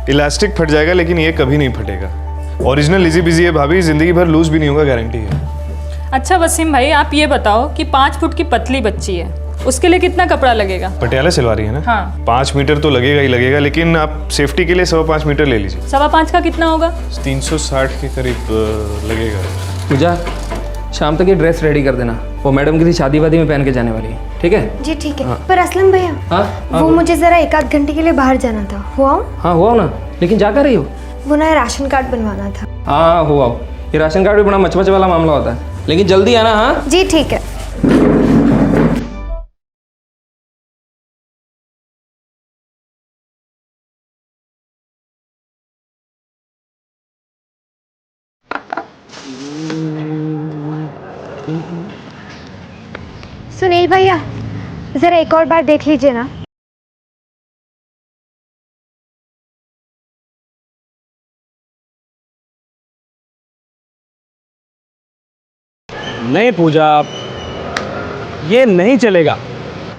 Elastic फट जाएगा लेकिन ये कभी नहीं फटेगा। ओरिजिनल इजी बिजी है भाभी, जिंदगी भर लूज भी नहीं होगा, गारंटी है। अच्छा वसीम भाई, आप ये बताओ कि 5 फुट की पतली बच्ची है, उसके लिए कितना कपड़ा लगेगा? पटियाला सिलवारी है ना? हाँ। 5 मीटर तो लगेगा ही लगेगा, लेकिन आप सेफ्टी के लिए 5.25 मीटर ले लीजिए। 5.25 का कितना होगा? 360 के करीब लगेगा। पूजा, शाम तक ये ड्रेस रेडी कर देना, वो मैडम की शादी वादी में पहन के जाने वाली है, ठीक है? जी ठीक है। हाँ। पर असलम भैया, वो मुझे जरा 1-8 घंटे के लिए बाहर जाना था, हुआ? हाँ हुआ ना, लेकिन जा कर रही हो? वो ना राशन कार्ड बनवाना था। हाँ हुआ। ये राशन कार्ड भी बड़ा मचमच वाला मामला होता है, लेकिन जल्दी आना। हाँ जी ठीक है। सुनील भैया, जरा एक और बार देख लीजिए ना। नहीं पूजा, ये नहीं चलेगा।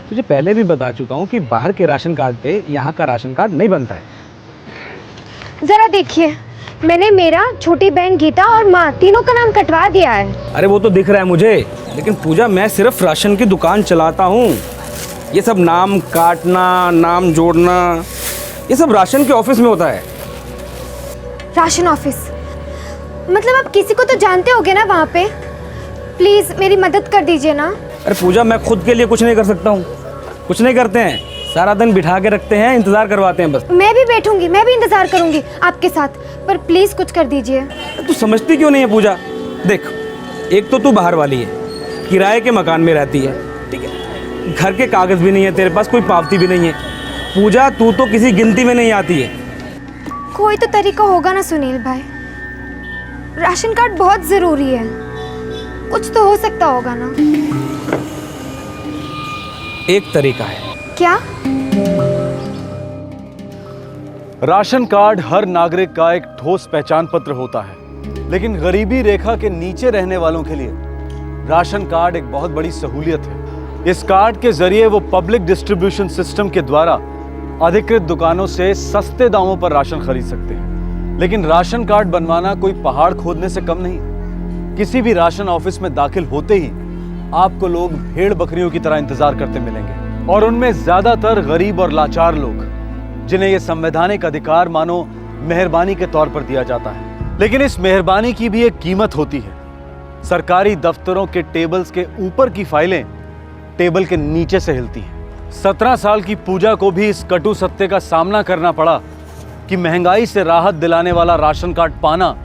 तुझे पहले भी बता चुका हूँ कि बाहर के राशन कार्ड पे यहाँ का राशन कार्ड नहीं बनता है। जरा देखिए, मैंने मेरा, छोटी बहन गीता और माँ तीनों का नाम कटवा दिया है। अरे वो तो दिख रहा है मुझे, लेकिन पूजा मैं सिर्फ राशन की दुकान चलाता हूँ। ये सब नाम काटना, नाम जोड़ना, ये सब राशन के ऑफिस में होता है। राशन ऑफिस मतलब आप किसी को तो जानते होगे ना वहाँ पे? प्लीज मेरी मदद कर दीजिए ना। अरे पूजा, मैं खुद के लिए कुछ नहीं कर सकता हूँ। कुछ नहीं करते हैं, सारा दिन बिठा के रखते हैं, इंतजार करवाते हैं बस। मैं भी बैठूंगी, मैं भी इंतजार करूंगी आपके साथ, पर प्लीज कुछ कर दीजिए। तू समझती क्यों नहीं है पूजा? देख, एक तो तू बाहर वाली है, किराए के मकान में रहती है, ठीक है? घर के कागज भी नहीं है तेरे पास, कोई पावती भी नहीं है। पूजा, तू तो किसी गिनती में नहीं आती है। कोई तो तरीका होगा ना सुनील भाई, राशन कार्ड बहुत जरूरी है, कुछ तो हो सकता होगा ना। एक तरीका है। क्या? राशन कार्ड हर नागरिक का एक ठोस पहचान पत्र होता है, लेकिन गरीबी रेखा के नीचे रहने वालों के लिए राशन कार्ड एक बहुत बड़ी सहूलियत है। इस कार्ड के जरिए वो पब्लिक डिस्ट्रीब्यूशन सिस्टम के द्वारा अधिकृत दुकानों से सस्ते दामों पर राशन खरीद सकते हैं। लेकिन राशन कार्ड बनवाना कोई पहाड़ खोदने से कम नहीं। किसी भी राशन ऑफिस में दाखिल होते ही आपको लोग भेड़ बकरियों की तरह इंतजार करते मिलेंगे, और उनमें ज्यादातर गरीब और लाचार लोग, जिन्हें यह संवैधानिक अधिकार मानो मेहरबानी के तौर पर दिया जाता है। लेकिन इस मेहरबानी की भी एक कीमत होती है। सरकारी दफ्तरों के टेबल्स के ऊपर की फाइलें टेबल के नीचे से हिलती हैं। 17 साल की पूजा को भी इस कटु सत्य का सामना करना पड़ा कि महंगाई से राहत दिलाने वाला राशन कार्ड पाना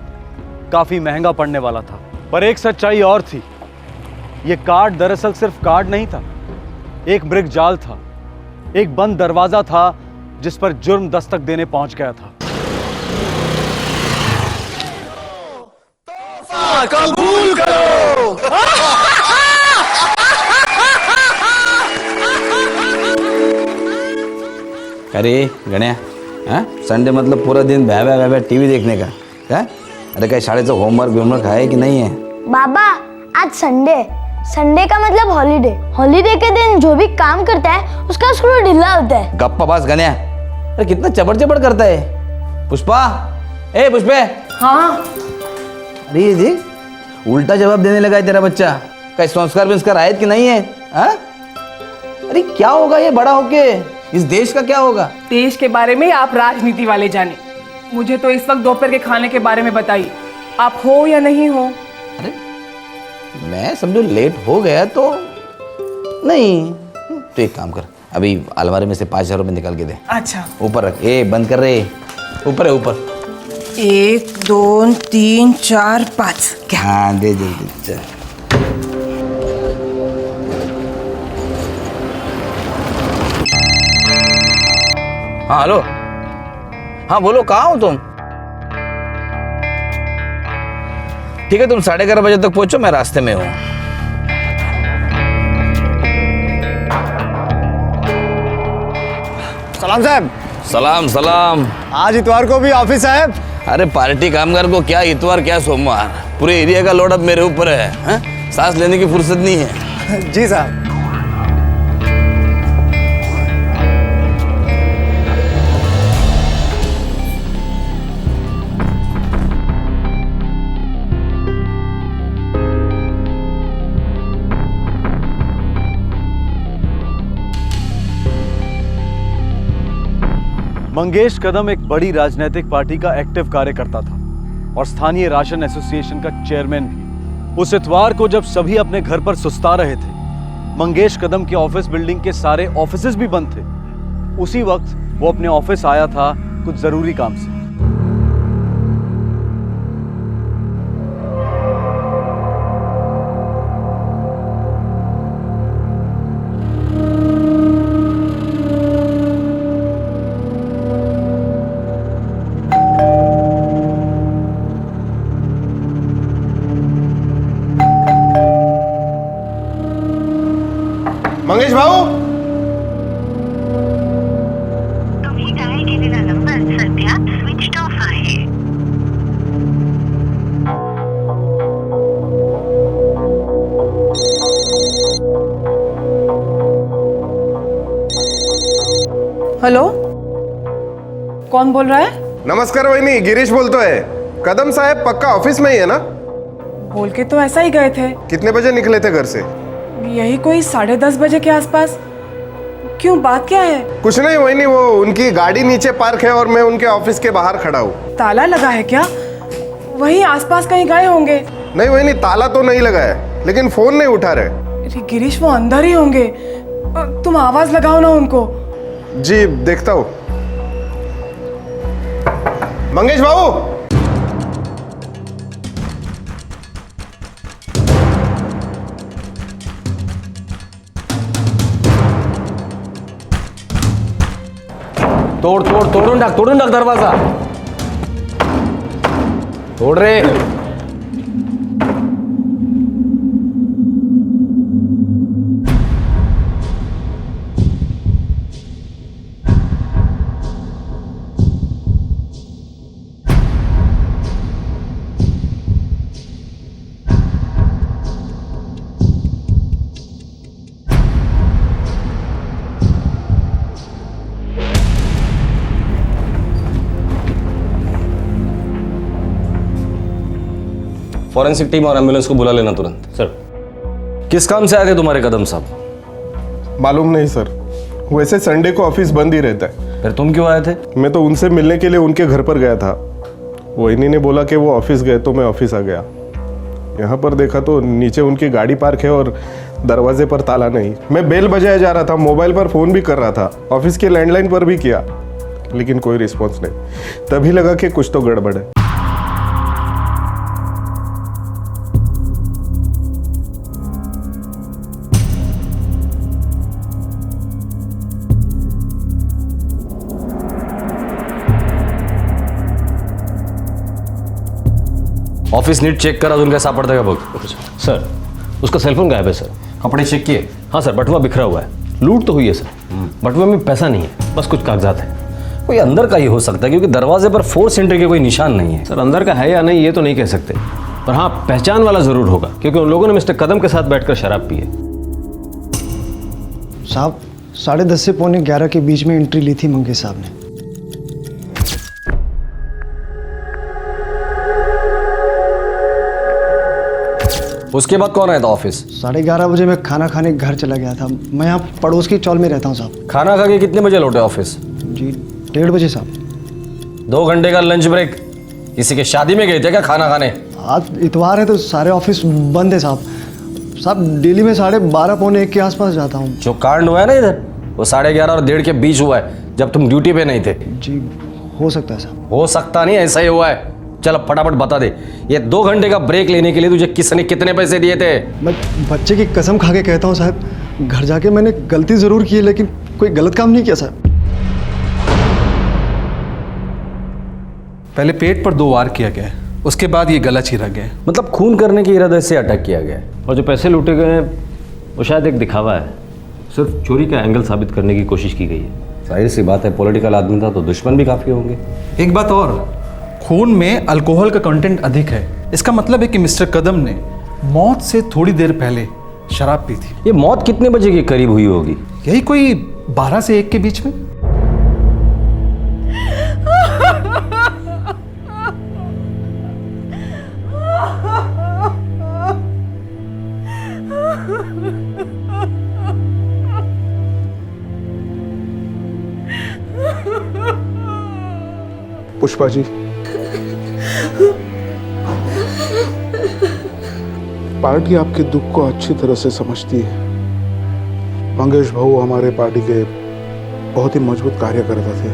काफी महंगा पड़ने वाला था। पर एक सच्चाई और थी, यह कार्ड दरअसल सिर्फ कार्ड नहीं था, एक ब्रिक जाल था, एक बंद दरवाजा था जिस पर जुर्म दस्तक देने पहुंच गया था। कबूल करो। अरे गण्या, संडे मतलब पूरा दिन भया भया टीवी देखने का है? अरे क्या शाळेचं होमवर्क है कि नहीं है? बाबा आज संडे का मतलब हॉलीडे के दिन जो भी काम करता है उसका स्क्रू ढीला होता है। गप्पा बास गण्या, अरे कितना चबड़ करता है। पुष्पा, ए पुष्पे। हाँ। अरे ये जी उल्टा जवाब देने लगा है तेरा बच्चा। कई संस्कार आयत कि नहीं है? अरे क्या होगा ये बड़ा होके? इस देश का क्या होगा? देश के बारे में आप राजनीति वाले जाने, मुझे तो इस वक्त दोपहर के खाने के बारे में बताइए, आप हो या नहीं हो? अरे मैं समझो लेट हो गया तो नहीं, तो एक काम कर, अभी अलमारी में से 5,000 रुपये निकाल के दे। अच्छा। ऊपर रख, ए बंद कर रहे, ऊपर है ऊपर। 1 2 3 4 5। क्या? हाँ दे जल्दी चल। हाँ हेलो, हाँ बोलो, कहाँ हो तुम? ठीक है, तुम 11:30 बजे तक पहुंचो, मैं रास्ते में हूँ। सलाम साहब। सलाम। आज इतवार को भी ऑफिस है? अरे पार्टी कामगार को क्या इतवार क्या सोमवार, पूरे एरिया का लोड अब मेरे ऊपर है, हाँ? सांस लेने की फुर्सत नहीं है। जी साहब। मंगेश कदम एक बड़ी राजनीतिक पार्टी का एक्टिव कार्यकर्ता था और स्थानीय राशन एसोसिएशन का चेयरमैन भी। उस इतवार को जब सभी अपने घर पर सुस्ता रहे थे, मंगेश कदम के ऑफिस बिल्डिंग के सारे ऑफिसेज भी बंद थे। उसी वक्त वो अपने ऑफिस आया था कुछ जरूरी काम से। मंगेश भाऊ, तुम्ही डायल केलेला नंबर सध्या स्विच ऑफ आहे। हेलो, कौन बोल रहा है? नमस्कार वहिनी, गिरीश बोलतोय। कदम साहेब पक्का ऑफिस में ही है ना? बोल के तो ऐसा ही गए थे। कितने बजे निकले थे घर से? यही कोई 10:30 बजे के आसपास। क्यों, बात क्या है? कुछ नहीं वहिनी, वो उनकी गाड़ी नीचे पार्क है और मैं उनके ऑफिस के बाहर खड़ा हूँ। ताला लगा है क्या? वहीं आसपास कहीं गए होंगे। नहीं वहिनी, ताला तो नहीं लगा है, लेकिन फोन नहीं उठा रहे। अरे गिरीश, वो अंदर ही होंगे। तुम आवाज लगाओ ना उनको। जी देखता हूँ। मंगेश बाबू, तोडून टाक दरवाजा। तोड रे। फॉरेंसिक टीम और एम्बुलेंस को बुला लेना तुरंत। सर। किस काम से आए थे तुम्हारे कदम साहब? मालूम नहीं सर, वैसे संडे को ऑफिस बंद ही रहता है। फिर तुम क्यों आए थे? मैं तो उनसे मिलने के लिए उनके घर पर गया था। वहिनी ने बोला कि वो ऑफिस गए तो मैं ऑफिस आ गया। यहाँ पर देखा तो नीचे उनकी गाड़ी पार्क है और दरवाजे पर ताला नहीं। मैं बेल बजाया जा रहा था, मोबाइल पर फोन भी कर रहा था, ऑफिस के लैंडलाइन पर भी किया, लेकिन कोई रिस्पॉन्स नहीं। तभी लगा कि कुछ तो गड़बड़ है। ऑफिस नीट चेक करा, अजून काय सापडतं का बघ। सर, उसका सेलफोन गायब है सर। कपड़े चेक किए? हाँ सर, बटुआ बिखरा हुआ है। लूट तो हुई है सर, बटुआ में पैसा नहीं है, बस कुछ कागजात है। कोई अंदर का ही हो सकता है, क्योंकि दरवाजे पर फोर्स एंट्री के कोई निशान नहीं है। सर, अंदर का है या नहीं ये तो नहीं कह सकते, पर हाँ पहचान वाला जरूर होगा, क्योंकि उन लोगों ने मिस्टर कदम के साथ बैठकर शराब पी है। साहब, 10:30 से 11:15 के बीच में एंट्री ली थी मंगेश साहब ने। उसके बाद कौन आया था ऑफिस? 11:30 बजे मैं खाना खाने घर चला गया था। मैं यहाँ पड़ोस की चौल में रहता हूँ साहब। खाना खा के कितने बजे लौटे ऑफिस? जी 1:30 बजे साहब। 2 घंटे का लंच ब्रेक। किसी के शादी में गए थे क्या खाना खाने? आज इतवार है तो सारे ऑफिस बंद है साहब। साहब डेली में 12:30 पौने 1 के आसपास जाता हूँ। जो कांड हुआ है ना इधर, वो 11:30 और 1:30 के बीच हुआ है, जब तुम ड्यूटी पे नहीं थे। जी हो सकता है साहब। हो सकता नहीं, ऐसा ही हुआ है। चल अब फटाफट बता दे, ये 2 घंटे का ब्रेक लेने के लिए तुझे किसने कितने पैसे दिए थे? मैं बच्चे की कसम खा के कहता हूँ साहब, घर जाके मैंने गलती जरूर की है, लेकिन कोई गलत काम नहीं किया साहब। पहले पेट पर 2 वार किया गया है, उसके बाद ये गला चीरा गया है। मतलब खून करने के इरादे से अटैक किया गया है। और जो पैसे लूटे गए हैं वो शायद एक दिखावा है, सिर्फ चोरी का एंगल साबित करने की कोशिश की गई है। जाहिर सी बात है, पॉलिटिकल आदमी था तो दुश्मन भी काफ़ी होंगे। एक बात और, खून में अल्कोहल का कंटेंट अधिक है। इसका मतलब है कि मिस्टर कदम ने मौत से थोड़ी देर पहले शराब पी थी। ये मौत कितने बजे के करीब हुई होगी? यही कोई 12 से 1 के बीच में। पुष्पा जी, पार्टी आपके दुख को अच्छी तरह से समझती है। मंगेश भाऊ हमारे पार्टी के बहुत ही मजबूत कार्यकर्ता थे।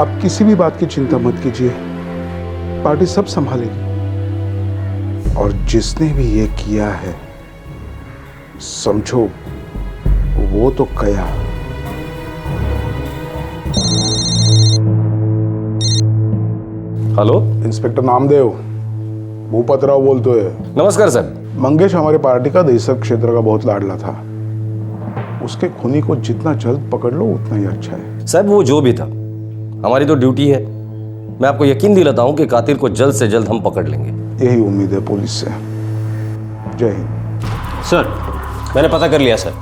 आप किसी भी बात की चिंता मत कीजिए, पार्टी सब संभालेगी। और जिसने भी ये किया है समझो वो तो कया। हेलो, इंस्पेक्टर नामदेव, भूपतराव बोलते हैं। नमस्कार सर। मंगेश हमारे पार्टी का दहिसर क्षेत्र का बहुत लाडला था। उसके खूनी को जितना जल्द पकड़ लो उतना ही अच्छा है। साहब वो जो भी था, हमारी तो ड्यूटी है। मैं आपको यकीन दिलाता हूं कि कातिल को जल्द से जल्द हम पकड़ लेंगे। यही उम्मीद है पुलिस से। जय हिंद। सर, मैंने पता कर लिया सर।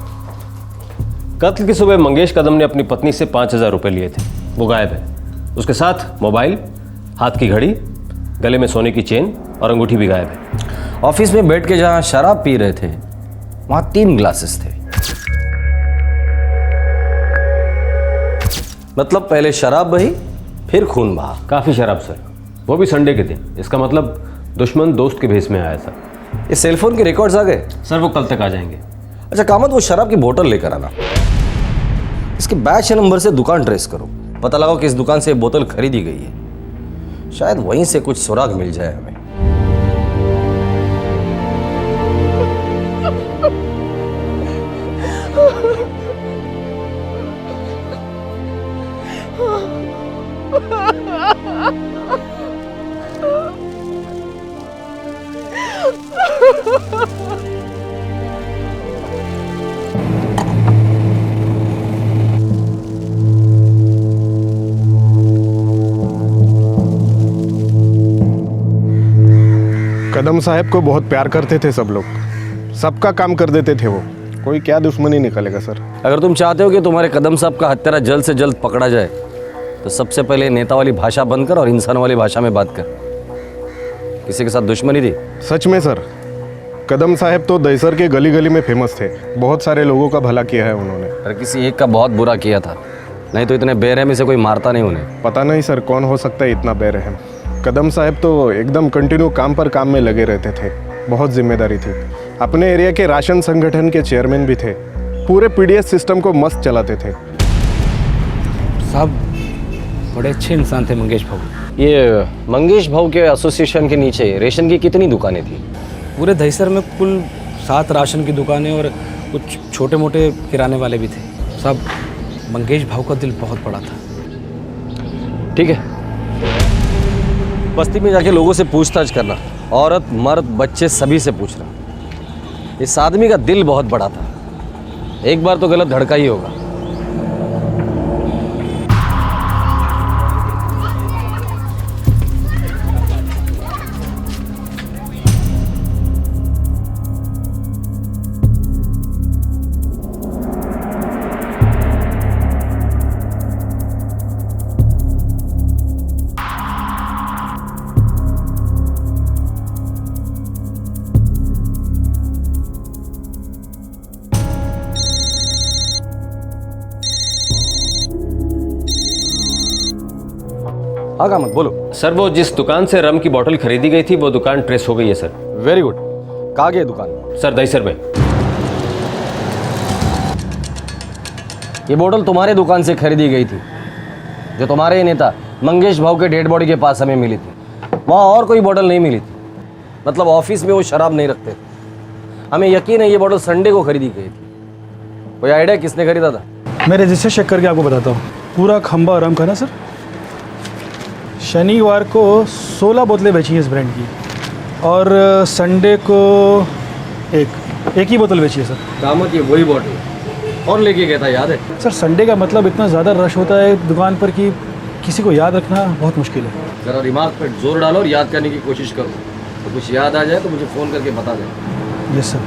कत्ल की सुबह मंगेश कदम ने अपनी पत्नी से 5,000 रुपये लिए थे। वो गायब है। उसके साथ मोबाइल, हाथ की घड़ी, गले में सोने की चेन और अंगूठी भी गायब है। ऑफिस में बैठ के जहां शराब पी रहे थे वहां 3 ग्लासेस थे। मतलब पहले शराब बही, फिर खून बहा। काफ़ी शराब सर, वो भी संडे के दिन। इसका मतलब दुश्मन दोस्त के भेस में आया सर। ये सेलफोन के रिकॉर्ड्स आ गए? सर वो कल तक आ जाएंगे। अच्छा कामत, वो शराब की बोतल लेकर आना। इसके बैच नंबर से दुकान ट्रेस करो, पता लगाओ कि इस दुकान से बोतल खरीदी गई है। शायद वहीं से कुछ सुराग मिल जाए हमें। कदम साहब को बहुत प्यार करते थे सब लोग, सबका काम कर देते थे वो। कोई क्या दुश्मनी निकलेगा सर। अगर तुम चाहते हो कि तुम्हारे कदम साहब का हत्यारा जल्द से जल्द पकड़ा जाए तो सबसे पहले नेता वाली भाषा बंद कर और इंसान वाली भाषा में बात कर। किसी के साथ दुश्मनी थी? सच में सर, कदम साहब तो दहिसर के गली गली में फेमस थे। बहुत सारे लोगों का भला किया है उन्होंने। अरे किसी एक का बहुत बुरा किया था, नहीं तो इतने बेरहमी से कोई मारता नहीं उन्हें। पता नहीं सर कौन हो सकता है इतना बेरहम। कदम साहब तो एकदम कंटिन्यू काम पर काम में लगे रहते थे। बहुत जिम्मेदारी थी। अपने एरिया के राशन संगठन के चेयरमैन भी थे। पूरे पीडीएस सिस्टम को मस्त चलाते थे। साहब बड़े अच्छे इंसान थे मंगेश भाऊ। ये मंगेश भाऊ के एसोसिएशन के नीचे रेशन की कितनी दुकानें थी? पूरे दहिसर में कुल 7 राशन की दुकानें और कुछ छोटे मोटे किराने वाले भी थे। साहब मंगेश भाऊ का दिल बहुत बड़ा था। ठीक है, बस्ती में जाके लोगों से पूछताछ करना, औरत मर्द बच्चे सभी से पूछना। इस आदमी का दिल बहुत बड़ा था, एक बार तो गलत धड़का ही होगा। हाँ कामत बोलो। सर वो जिस दुकान से रम की बोतल खरीदी गई थी वो दुकान ट्रेस हो गई है सर। Very good. कहाँ गई दुकान? सर दहिसर में। ये बोतल तुम्हारे दुकान से खरीदी गई थी, जो तुम्हारे ही नेता मंगेश भाऊ के डेड बॉडी के पास हमें मिली थी। वहाँ और कोई बोतल नहीं मिली थी। मतलब ऑफिस में वो शराब नहीं रखते थे। हमें यकीन है ये बोतल संडे को खरीदी गई थी। कोई आइडिया किसने खरीदा था? मैं रजिस्टर चेक करके आपको बताता हूँ। पूरा खंबा आराम का ना सर। शनिवार को 16 बोतलें बेची हैं इस ब्रांड की और संडे को एक ही बोतल बेची है सर। कामत ये वही बोतल और लेके गया था, याद है? सर संडे का मतलब इतना ज़्यादा रश होता है दुकान पर कि किसी को याद रखना बहुत मुश्किल है। जरा दिमाग पर जोर डालो और याद करने की कोशिश करो। तो कुछ याद आ जाए तो मुझे फ़ोन करके बता देना। Yes sir.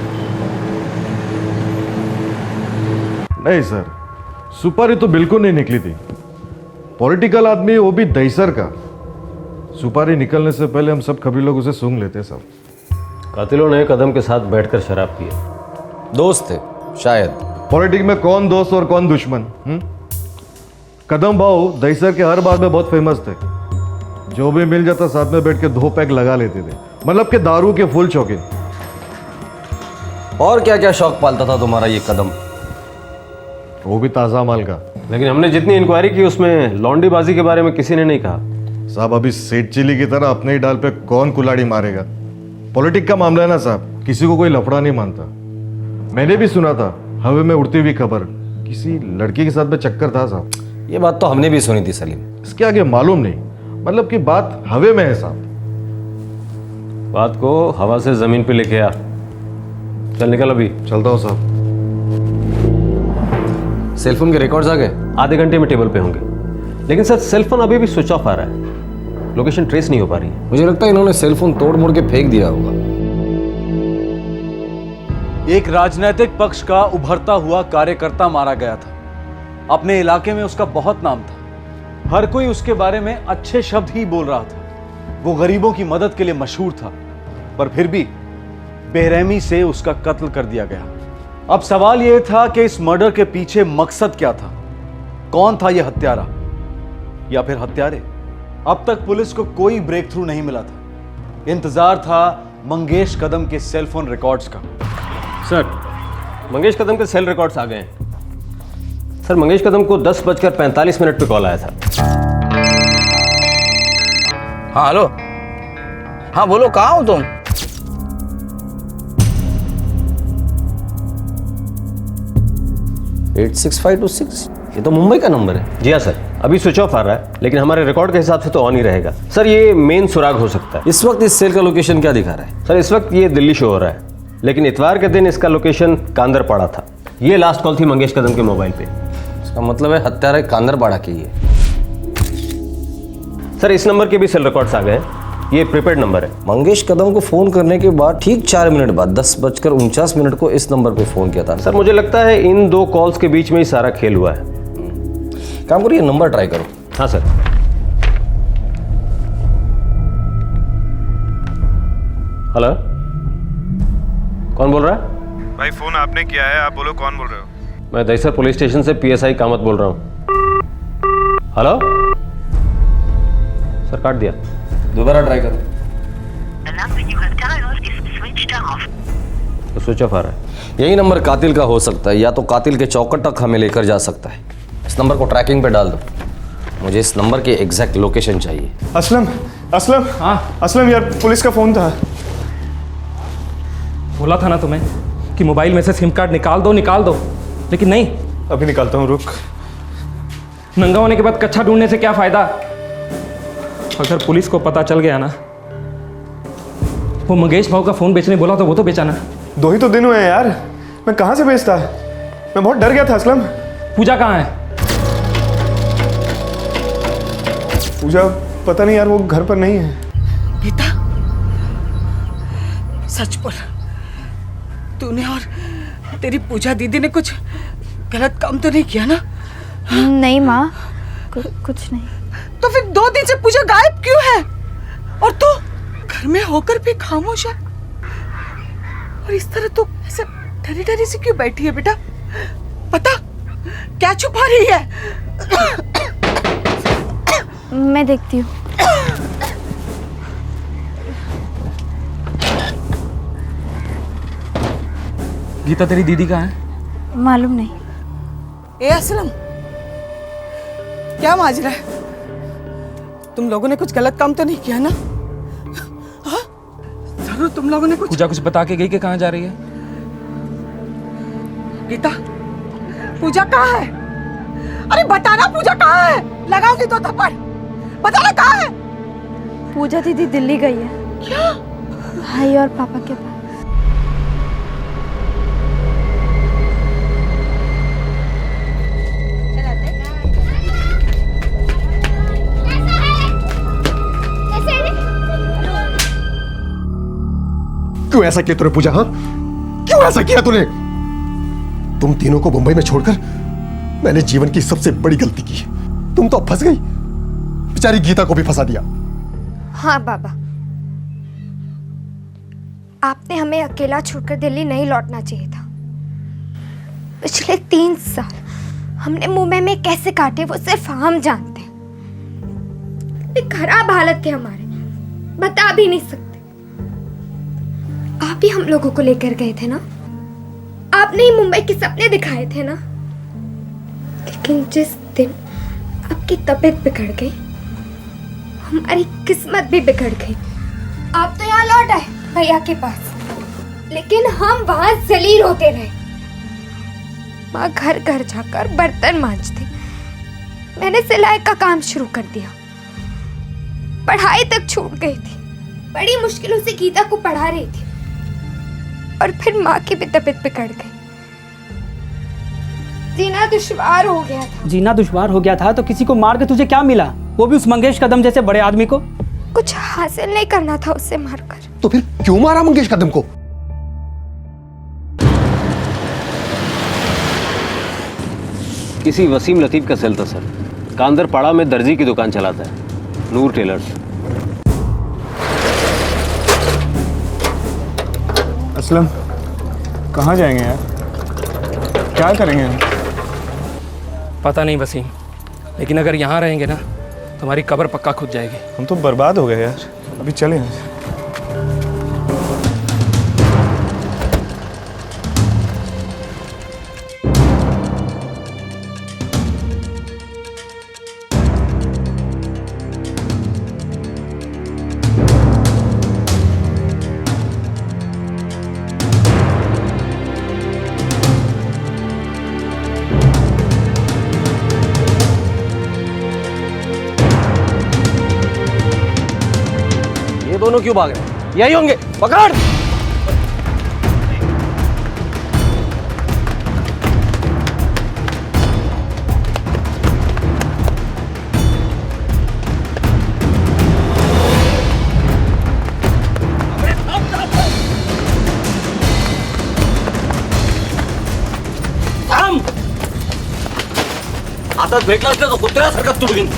नहीं सर, सुपारी तो बिल्कुल नहीं निकली थी। पॉलिटिकल आदमी, वो भी दहीसर का। सुपारी निकलने से पहले हम सब खबरी लोग उसे सूंघ लेते सब। कातिलों ने कदम के साथ बैठकर शराब पी। दोस्त थे शायद। पॉलिटिक्स में कौन दोस्त और कौन दुश्मन? कदम भाऊ दहीसर के हर बात में बहुत फेमस थे। जो भी मिल जाता साथ में बैठ के 2 पैक लगा लेते थे, मतलब कि दारू के फुल शौकीन। और क्या क्या शौक पालता था तुम्हारा ये कदम? वो भी ताज़ा माल का। लेकिन हमने जितनी इंक्वायरी की उसमें लौंडीबाजी के बारे में किसी ने नहीं कहा। साहब अभी सेठ चिली की तरह अपने ही डाल पे कौन कुलाड़ी मारेगा? पॉलिटिक्स का मामला है ना साहब, किसी को कोई लफड़ा नहीं मानता। मैंने भी सुना था हवा में उड़ती हुई खबर, किसी लड़की के साथ में चक्कर था साहब। ये बात तो हमने भी सुनी थी सलीम। इसके आगे मालूम नहीं, मतलब कि बात हवे में है साहब। बात को हवा से जमीन पे लेके आ। चल निकल अभी। चलता हूँ साहब। सेलफोन के रिकॉर्ड्स आ गए? आधे घंटे में टेबल पे होंगे। लेकिन सर सेलफोन अभी भी स्विच ऑफ आ रहा है, लोकेशन ट्रेस नहीं हो पा रही है। मुझे लगता है इन्होंने सेलफोन तोड़ मोड़ के फेंक दिया होगा। एक राजनीतिक पक्ष का उभरता हुआ कार्यकर्ता मारा गया था। अपने इलाके में उसका बहुत नाम था। हर कोई उसके बारे में अच्छे शब्द ही बोल रहा था। वो गरीबों की मदद के लिए मशहूर था, पर फिर भी बेरहमी से उसका कत्ल कर दिया गया। अब सवाल यह था कि इस मर्डर के पीछे मकसद क्या था? कौन था यह हत्यारा या फिर हत्यारे? अब तक पुलिस को कोई ब्रेक थ्रू नहीं मिला था। इंतजार था मंगेश कदम के सेलफोन रिकॉर्ड्स का। सर मंगेश कदम के सेल रिकॉर्ड्स आ गए हैं। सर मंगेश कदम को 10:45 पे कॉल आया था। हाँ हेलो। हाँ बोलो, कहाँ हो तुम? एट 6526 ये तो मुंबई का नंबर है। जी हाँ सर, अभी स्विच ऑफ आ रहा है, लेकिन हमारे रिकॉर्ड के हिसाब से तो ऑन ही रहेगा। सर ये मेन सुराग हो सकता है। इस वक्त इस सेल का लोकेशन क्या दिखा रहा है? सर इस वक्त ये दिल्ली शो हो रहा है, लेकिन इतवार के दिन इसका लोकेशन कांदरपाड़ा था। ये लास्ट कॉल थी मंगेश कदम के मोबाइल पे। इसका मतलब है हत्यारा कांदरपाड़ा की है। सर इस नंबर के भी सेल रिकॉर्ड्स आ गए हैं। ये प्रीपेड नंबर है। मंगेश कदम को फोन करने के बाद ठीक 4 मिनट बाद 10:49 को इस नंबर पे फोन किया था। सर मुझे लगता है इन 2 कॉल्स के बीच में ही सारा खेल हुआ है। काम करो, ये नंबर ट्राई करो। हाँ सर। हेलो, कौन बोल रहा है? भाई फोन आपने किया है, आप बोलो कौन बोल रहे हो? मैं दहीसर पुलिस स्टेशन से PSI कामत बोल रहा हूँ। हेलो सर, काट दिया। दोबारा ट्राई करो। तो स्विच ऑफ आ रहा है। यही नंबर कातिल का हो सकता है, या तो कातिल के चौकट तक हमें लेकर जा सकता है। इस नंबर को ट्रैकिंग पे डाल दो। मुझे इस नंबर की एग्जैक्ट लोकेशन चाहिए। असलम, असलम। हाँ असलम यार, पुलिस का फोन था। बोला था ना तुम्हें कि मोबाइल में से सिम कार्ड निकाल दो, लेकिन नहीं। अभी निकालता हूँ, रुक। नंगा होने के बाद कच्चा ढूंढने से क्या फायदा? अगर पुलिस को पता चल गया ना, वो मंगेश भाव का फोन बेचने बोला तो वो तो बेचा ना। 2 ही तो दिन हुए हैं यार, मैं कहाँ से बेचता? मैं बहुत डर गया था असलम। पूजा कहाँ है? पूजा पता नहीं यार, वो घर पर नहीं है। गीता, सच बोल, तूने और तेरी पूजा दीदी ने कुछ गलत काम तो नहीं किया ना? नहीं माँ, कुछ नहीं। तो फिर 2 दिन से पूजा गायब क्यों है? और तू घर में होकर भी खामोश है? और इस तरह तू ऐसे डरी डरी से क्यों बैठी है बेटा? पता क्या छुपा रही है? मैं देखती हूँ। गीता तेरी दीदी कहाँ है? मालूम नहीं। ए असलम, क्या माजरा है? तुम लोगों ने कुछ गलत काम तो नहीं किया ना? हाँ? जरूर तुम लोगों ने पूजा कुछ बता के गई कि कहाँ जा रही है? गीता, पूजा कहाँ है? अरे बताना, पूजा कहाँ है? लगाओगी 2 थप्पड़। बताना कहाँ है? पूजा दीदी दिल्ली गई है। क्या? भाई और पापा के पास। क्यों ऐसा किया तूने पूजा? हाँ, क्यों ऐसा किया तूने? तुम तीनों को मुंबई में छोड़कर मैंने जीवन की सबसे बड़ी गलती की। तुम तो अब फंस गई, बेचारी गीता को भी फंसा दिया। हाँ बाबा, आपने हमें अकेला छोड़कर दिल्ली नहीं लौटना चाहिए था। पिछले 3 साल हमने मुंबई में कैसे काटे वो सिर्फ हम जानते हैं। एक खराब हालत थे हमारे, बता भी नहीं सकते। आप ही हम लोगों को लेकर गए थे ना, आपने ही मुंबई के सपने दिखाए थे ना। लेकिन जिस दिन आपकी तबीयत बिगड़ गई, हमारी किस्मत भी बिगड़ गई। आप तो यहाँ लौट आए भैया के पास, लेकिन हम वहां जलील होते रहे। माँ घर घर जाकर बर्तन मांजती, मैंने सिलाई का काम शुरू कर दिया। पढ़ाई तक छूट गई थी, बड़ी मुश्किलों से गीता को पढ़ा रही थी, और फिर माँ की भी तबीयत बिगड़ गई। जीना दुश्वार हो गया था। जीना दुश्वार हो गया था तो किसी को मार के तुझे क्या मिला? वो भी उस मंगेश कदम जैसे बड़े आदमी को। कुछ हासिल नहीं करना था उससे मारकर। तो फिर क्यों मारा मंगेश कदम को? किसी वसीम लतीफ का सेल था सर। कांदर पाड़ा में दर्जी की दुकान चलाता है, नूर टेलर्स। असलम, कहाँ जाएंगे यार? क्या करेंगे हम? पता नहीं वसीम, लेकिन अगर यहाँ रहेंगे ना तो हमारी कब्र पक्का खुद जाएगी। हम तो बर्बाद हो गए यार, अभी चले यहाँ से। दोनों क्यों भाग रहे हैं? यही होंगे, पकड़। हातात भेटला असल्या तर कुत्र्यासारखं तुडवीन।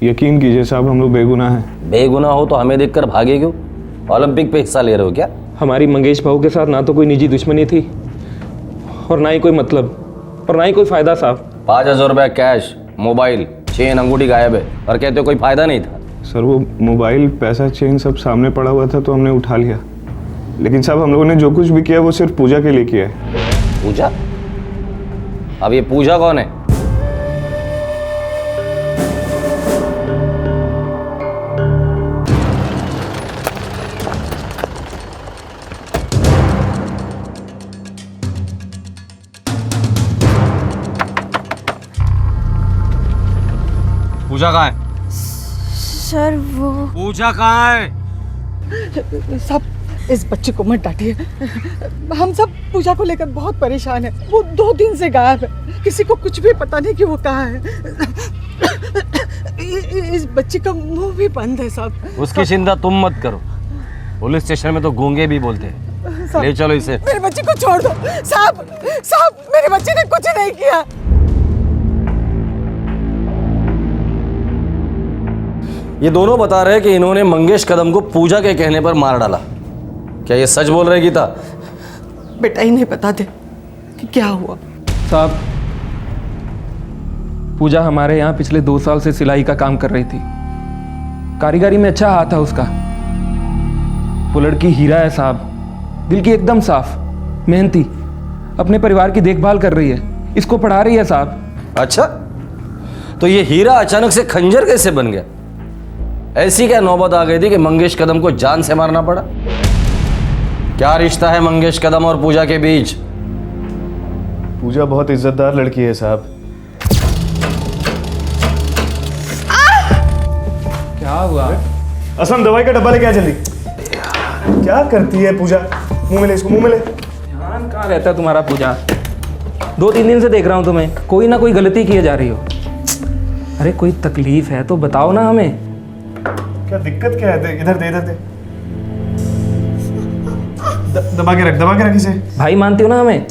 यकीन कीजिए साहब, हम लोग बेगुनाह हैं। बेगुनाह हो तो हमें देखकर भागे क्यों? ओलंपिक पे हिस्सा ले रहे हो क्या? हमारी मंगेश भाऊ के साथ ना तो कोई निजी दुश्मनी थी और ना ही कोई मतलब और ना ही कोई फायदा साहब। 5,000 रुपया कैश, मोबाइल, चेन, अंगूठी गायब है और कहते हो कोई फायदा नहीं था। सर वो मोबाइल, पैसा, चेन सब सामने पड़ा हुआ था तो हमने उठा लिया। लेकिन साहब हम लोगों ने जो कुछ भी किया वो सिर्फ पूजा के लिए किया है। पूजा? अब ये पूजा कौन है? पूजा कहाँ है? सर वो पूजा कहाँ है? सब इस बच्चे को मत डांटिए। हम सब पूजा को लेकर बहुत परेशान हैं। वो 2 दिन से गायब है, किसी को कुछ भी पता नहीं कि वो कहाँ है। इस बच्चे का मुंह भी बंद है साहब। उसकी चिंता तुम मत करो, पुलिस स्टेशन में तो गूंगे भी बोलते हैं। ले चलो इसे। मेरे बच्चे को छोड़ दो साहब। साहब मेरे बच्चे ने कुछ नहीं किया। ये दोनों बता रहे हैं कि इन्होंने मंगेश कदम को पूजा के कहने पर मार डाला। क्या ये सच बोल रहे गीता? बेटा इन्हें बता दे कि क्या हुआ। साहब पूजा हमारे यहाँ पिछले 2 साल से सिलाई का काम कर रही थी। कारीगरी में अच्छा हाथ है उसका। वो लड़की हीरा है साहब, दिल की एकदम साफ, मेहनती, अपने परिवार की देखभाल कर रही है, इसको पढ़ा रही है साहब। अच्छा, तो ये हीरा अचानक से खंजर कैसे बन गया? ऐसी क्या नौबत आ गई थी कि मंगेश कदम को जान से मारना पड़ा? क्या रिश्ता है मंगेश कदम और पूजा के बीच? पूजा बहुत इज्जतदार लड़की है साहब। क्या हुआ? असलम दवाई का डब्बा लेके आ जल्दी। क्या करती है पूजा? मुंह में ले इसको, मुंह में ले। ध्यान कहाँ रहता है तुम्हारा पूजा? 2-3 दिन से देख रहा हूँ तुम्हें, कोई ना कोई गलती किए जा रही हो। अरे कोई तकलीफ है तो बताओ ना हमें। क्या दिक्कत क्या है? इधर दे, इधर दे। दबा के रख इसे। भाई मानती हो ना हमें?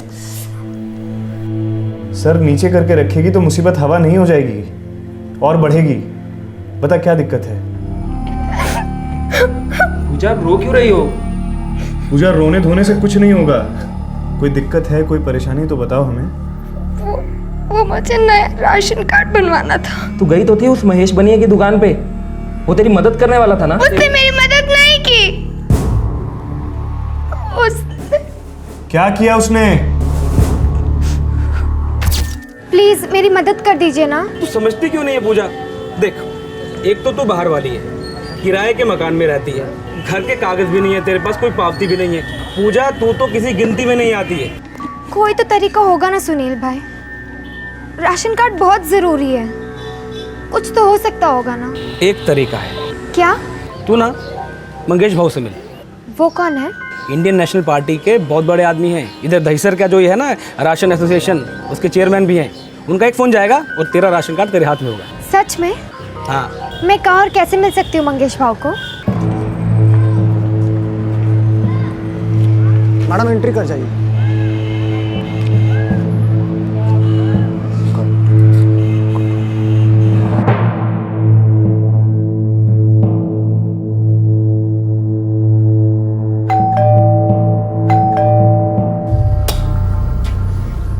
सर नीचे करके रखेगी तो मुसीबत हवा नहीं हो जाएगी और बढ़ेगी। बता क्या दिक्कत है? पूजा रो क्यों रही हो? पूजा रोने धोने से कुछ नहीं होगा। कोई दिक्कत है, कोई परेशानी तो बताओ हमें। वो मुझे नया राशन कार्ड बनवाना था। तू गई तो थी उस महेश बनिया की दुकान पे, वो तेरी मदद करने वाला था ना? उसने मेरी मदद नहीं की। उसने क्या किया उसने? प्लीज मेरी मदद कर दीजिए ना। तू समझती क्यों नहीं है पूजा? देख, एक तो तू बाहर वाली है, किराए के मकान में रहती है, घर के कागज भी नहीं है तेरे पास, कोई पावती भी नहीं है। पूजा तू तो किसी गिनती में नहीं आती है। कोई तो तरीका होगा ना सुनील भाई, राशन कार्ड बहुत जरूरी है, कुछ तो हो सकता होगा ना। एक तरीका है। क्या? तू ना मंगेश भाऊ से मिल। वो कौन है? इंडियन नेशनल पार्टी के बहुत बड़े आदमी हैं। इधर दहीसर का जो ये है ना राशन एसोसिएशन, उसके चेयरमैन भी हैं। उनका एक फ़ोन जाएगा और तेरा राशन कार्ड तेरे हाथ में होगा। सच में? हाँ। मैं कहाँ और कैसे मिल सकती हूँ मंगेश भाव को? मैडम एंट्री कर जाइए।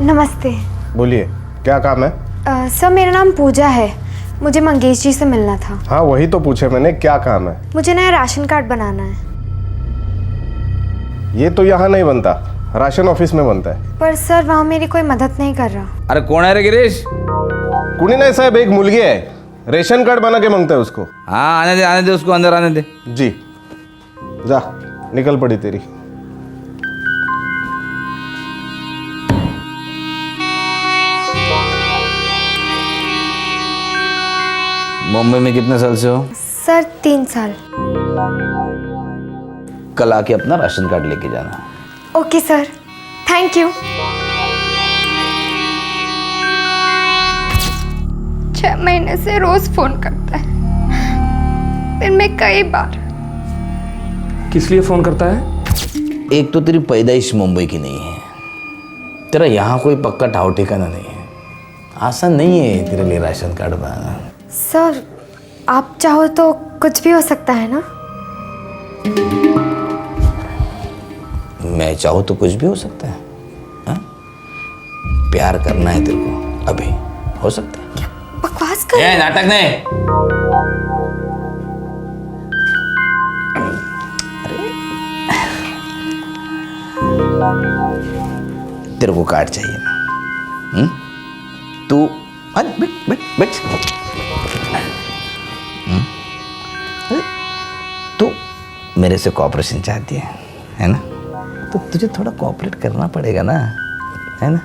नमस्ते। बोलिए, क्या काम है? सर मेरा नाम पूजा है, मुझे मंगेश जी से मिलना था। हाँ वही तो पूछे मैंने, क्या काम है? मुझे नया राशन कार्ड बनाना है। ये तो यहाँ नहीं बनता, राशन ऑफिस में बनता है। पर सर वहाँ मेरी कोई मदद नहीं कर रहा। अरे कौन है रे गिरीश? कुणी नहीं साहब, एक मुलगी है, रेशन कार्ड बना के मांगता है उसको। हाँ आने दे उसको, अंदर आने दे। जी जा, निकल पड़ी तेरी। मुंबई में कितने साल से हो? सर 3 साल। कल आके अपना राशन कार्ड लेके जाना। Okay sir, thank you. 6 महीने से रोज फोन करता है, दिन में कई बार। किस लिए फोन करता है? एक तो तेरी पैदाइश मुंबई की नहीं है, तेरा यहाँ कोई पक्का ठाव ठिकाना नहीं है, आसान नहीं है तेरे लिए राशन कार्ड बनाना। सर आप चाहो तो कुछ भी हो सकता है ना? मैं चाहूँ तो कुछ भी हो सकता है। हा? प्यार करना है तेरे को, अभी हो सकता है। बकवास कर। ये नाटक नहीं। तेरे को कार्ड चाहिए ना? तू बैठ बैठ बैठ। तू मेरे से कोऑपरेशन चाहती है ना? तो तुझे थोड़ा कोऑपरेट करना पड़ेगा ना, है ना?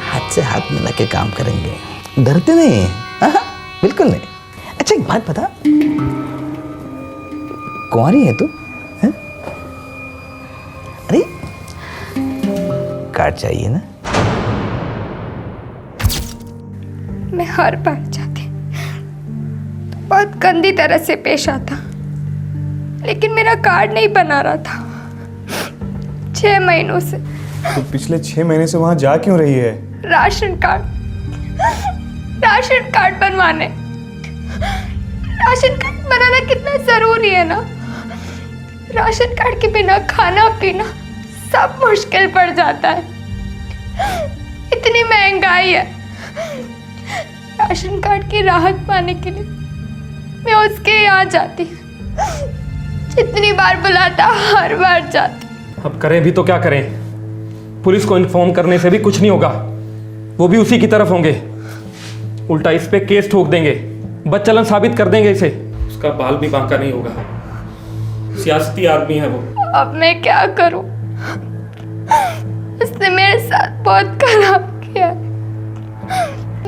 हाथ से हाथ मिला के काम करेंगे, डरते नहीं हैं। हाँ, बिल्कुल नहीं। अच्छा एक बात बता, कुंवारी है तू? है? अरे कार्ड चाहिए ना? मैं हर बार जाती तो बहुत गंदी तरह से पेश आता, लेकिन मेरा कार्ड नहीं बना रहा था 6 महीनों से। तो पिछले 6 महीने से वहां जा क्यों रही है? राशन कार्ड बनवाने। राशन कार्ड बनाना कितना जरूरी है ना? राशन कार्ड के बिना खाना पीना सब मुश्किल पड़ जाता है, इतनी महंगाई है। राशन कार्ड की राहत पाने के लिए मैं उसके यहाँ जाती, जितनी बार बुलाता हर बार जाती। अब करें भी तो क्या करें? पुलिस को इन्फॉर्म करने से भी कुछ नहीं होगा, वो भी उसी की तरफ होंगे, उल्टा इस पे केस ठोक देंगे, बदचलन साबित कर देंगे इसे, उसका बाल भी बांका नहीं होगा। सियासती आदमी है वो। अब मैं क्या करूं? उसने मेरे साथ बहुत खराब किया,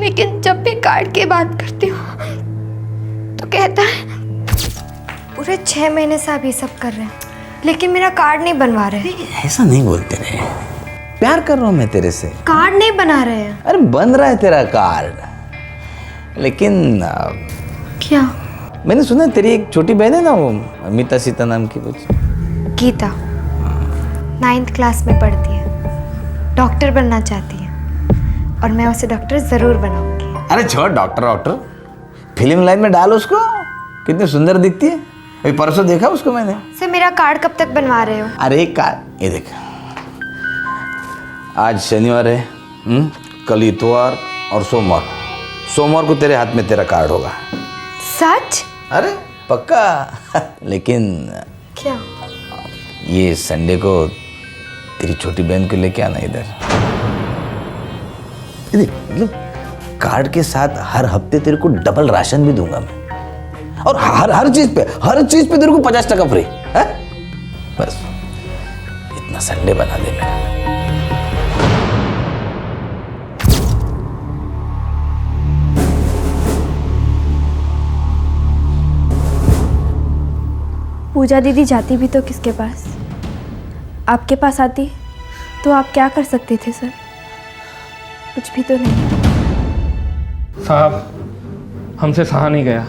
लेकिन जब भी कार्ड की बात करती हूँ तो कहता है पूरे 6 महीने से आप ये सब कर रहे हैं, लेकिन मेरा कार्ड नहीं बनवा रहे। ऐसा नहीं बोलते रे, प्यार कर रहा हूँ मैं तेरे से। कार्ड नहीं बना रहे हैं। अरे बन रहा है तेरा कार्ड, लेकिन क्या? मैंने सुना तेरी एक छोटी बहन है ना, वो अमिता सीता नाम की कुछ। गीता 9th क्लास में पढ़ती है, डॉक्टर बनना चाहती है और मैं उसे डॉक्टर जरूर बनाऊंगी। अरे छोड़ डॉक्टर, फिल्म लाइन में डाल उसको, कितनी सुंदर दिखती है। अभी परसों देखा उसको मैंने। सर मेरा कार्ड कब तक बनवा रहे हो? अरे कार्ड ये देख, आज शनिवार है, कल इतवार और सोमवार को तेरे हाथ में तेरा कार्ड होगा। सच? अरे पक्का। लेकिन क्या? ये संडे को तेरी छोटी बहन को लेके आना इधर। मतलब कार्ड के साथ हर हफ्ते तेरे को डबल राशन भी दूंगा मैं, और हर चीज पे तेरे को 50% फ्री है। बस इतना संडे बना दे मेरा। पूजा दीदी जाती भी तो किसके पास? आपके पास आती तो आप क्या कर सकते थे सर? कुछ भी तो नहीं। साहब, हमसे सहा नहीं गया।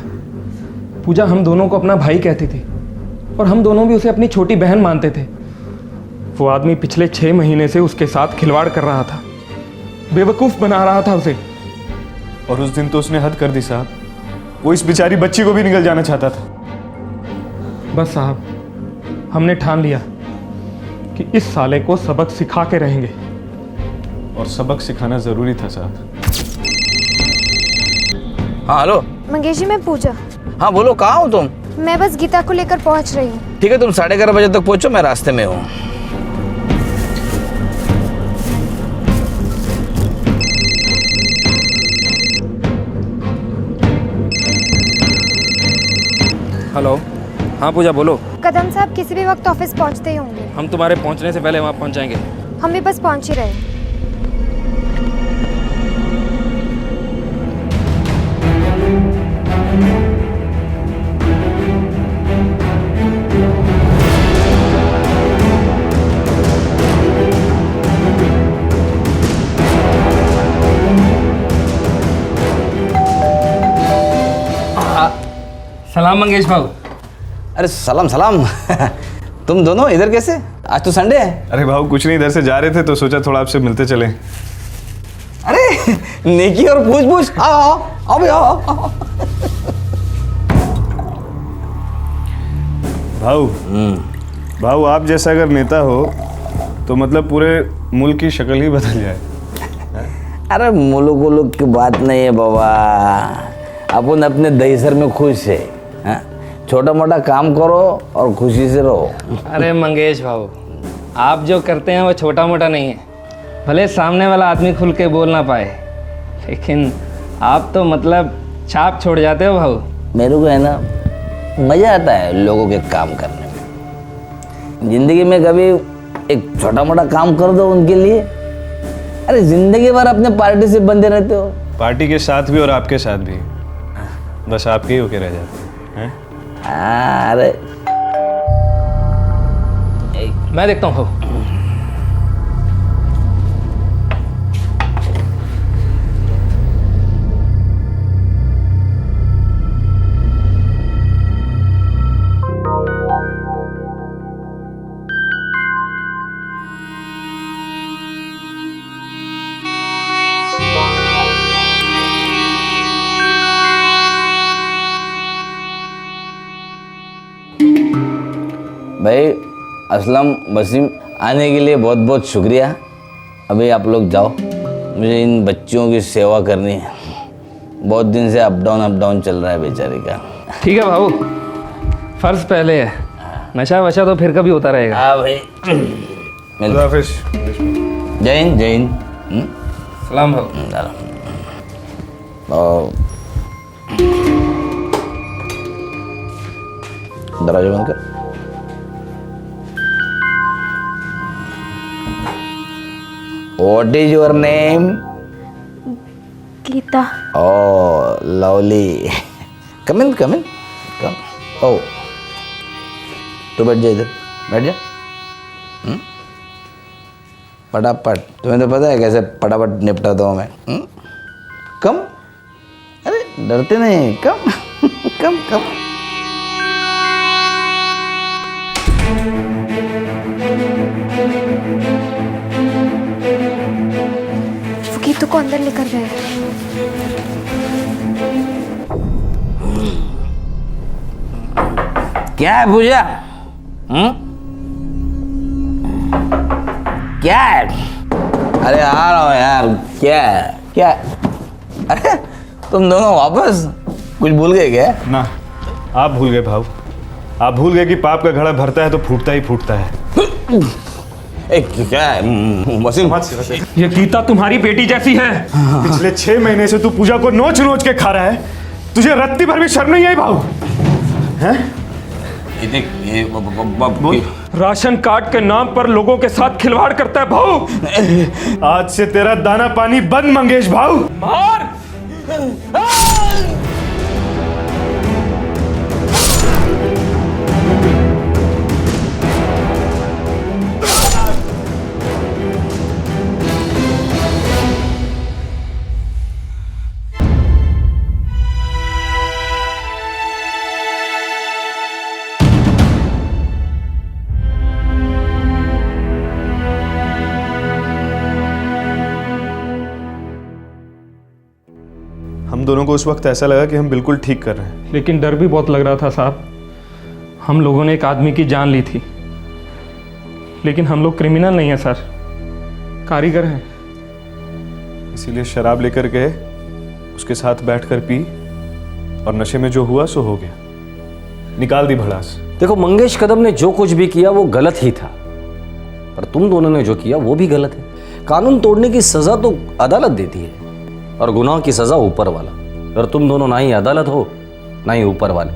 पूजा हम दोनों को अपना भाई कहती थी और हम दोनों भी उसे अपनी छोटी बहन मानते थे। वो आदमी पिछले 6 महीने से उसके साथ खिलवाड़ कर रहा था, बेवकूफ़ बना रहा था उसे। और उस दिन तो उसने हद कर दी साहब, वो इस बेचारी बच्ची को भी निकल जाना चाहता था। बस साहब, हमने ठान लिया कि इस साले को सबक सिखा के रहेंगे। और सबक सिखाना जरूरी था साहब। हाँ हेलो मंगेश जी, मैं पूजा। हाँ बोलो, कहाँ हो तुम? मैं बस गीता को लेकर पहुंच रही हूँ। ठीक है, तुम 11:30 बजे तक पहुंचो, मैं रास्ते में हूँ। हेलो, हाँ पूजा बोलो। कदम साहब किसी भी वक्त ऑफिस पहुंचते ही होंगे। हम तुम्हारे पहुंचने से पहले वहाँ पहुंच जाएंगे। हम भी बस पहुंच ही रहे हैं। सलाम मंगेश भाऊ। अरे सलाम तुम दोनों इधर कैसे? आज तो संडे है। अरे भाऊ कुछ नहीं, इधर से जा रहे थे तो सोचा थोड़ा आपसे मिलते चले। अरे नेकी और पूछ आओ भाई आओ। भाऊ आप जैसा अगर नेता हो तो मतलब पूरे मुल्क की शक्ल ही बदल जाए। अरे मुल्क की बात नहीं है बाबा, अपन अपने दहीसर में खुश है। छोटा मोटा काम करो और खुशी से रहो। अरे मंगेश भाऊ, आप जो करते हैं वो छोटा मोटा नहीं है। भले सामने वाला आदमी खुल के बोल ना पाए, लेकिन आप तो मतलब छाप छोड़ जाते हो भाऊ। मेरे को है ना मज़ा आता है लोगों के काम करने में। जिंदगी में कभी एक छोटा मोटा काम कर दो उनके लिए, अरे जिंदगी भर अपने पार्टी से बंधे रहते हो। पार्टी के साथ भी और आपके साथ भी, बस आपके ही होके रह जाते हैं। अरे मैं देखता हूँ। भाई असलम वसीम, आने के लिए बहुत बहुत शुक्रिया। अभी आप लोग जाओ, मुझे इन बच्चियों की सेवा करनी है। बहुत दिन से अप डाउन चल रहा है बेचारी का। ठीक है भाऊ, फर्ज पहले है, नशा वशा तो फिर कभी होता रहेगा। हाँ भाई, जय हिंद। सलाम भाऊ। दरवाजा बंद कर। What is your name? Gita. Oh, lovely. Come in. Oh, तो बैठ जा इधर, बैठ जा। फटाफट, तुम्हें तो पता है कैसे फटाफट निपटाता हूँ मैं। कम, अरे डरते नहीं, कम कम कम। वो गीतू को अंदर लेकर गए। क्या है पूजा? क्या है? अरे आ रहा हूँ यार। क्या है? क्या है? अरे तुम दोनों वापस कुछ भूल गए क्या? ना, आप भूल गए भाव। आप भूल गए कि पाप का घड़ा भरता है तो फूटता ही फूटता है। क्या है वसीम? ये गीता तुम्हारी बेटी जैसी है। पिछले 6 महीने से तू पूजा को नोच नोच के खा रहा है। तुझे रत्ती भर भी शर्म नहीं आई भाव? हैं? राशन कार्ड के नाम पर लोगों के साथ खिलवाड़ करता है भाऊ। आज से तेरा दाना पानी बंद मंगेश भाऊ। मार! हम दोनों को उस वक्त ऐसा लगा कि हम बिल्कुल ठीक कर रहे हैं, लेकिन डर भी बहुत लग रहा था साहब। हम लोगों ने एक आदमी की जान ली थी, लेकिन हम लोग क्रिमिनल नहीं है सर, कारीगर हैं। इसीलिए शराब लेकर गए, उसके साथ बैठकर पी और नशे में जो हुआ सो हो गया। निकाल दी भड़ास। देखो मंगेश कदम ने जो कुछ भी किया वो गलत ही था, पर तुम दोनों ने जो किया वो भी गलत है। कानून तोड़ने की सजा तो अदालत देती है और गुनाह की सजा ऊपर वाला। और तुम दोनों ना ही अदालत हो ना ही ऊपर वाले।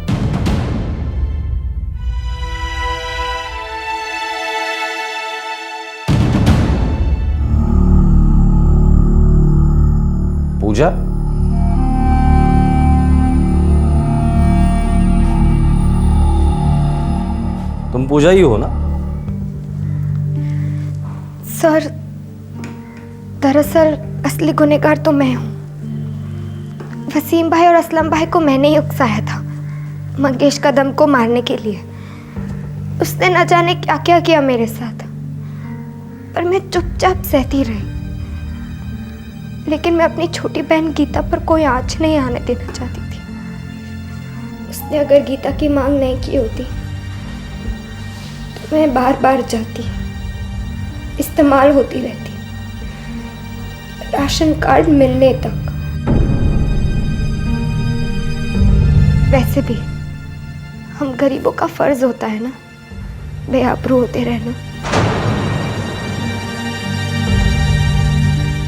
पूजा, तुम पूजा ही हो ना? सर, दरअसल असली गुनहगार तो मैं हूँ। वसीम भाई और असलम भाई को मैंने ही उकसाया था मंगेश कदम को मारने के लिए। उसने न जाने क्या क्या किया मेरे साथ, पर मैं चुपचाप सहती रही। लेकिन मैं अपनी छोटी बहन गीता पर कोई आँच नहीं आने देना चाहती थी। उसने अगर गीता की मांग नहीं की होती तो मैं बार बार जाती, इस्तेमाल होती रहती, राशन कार्ड मिलने तक। वैसे भी हम गरीबों का फर्ज होता है ना बेआबरू होते रहना।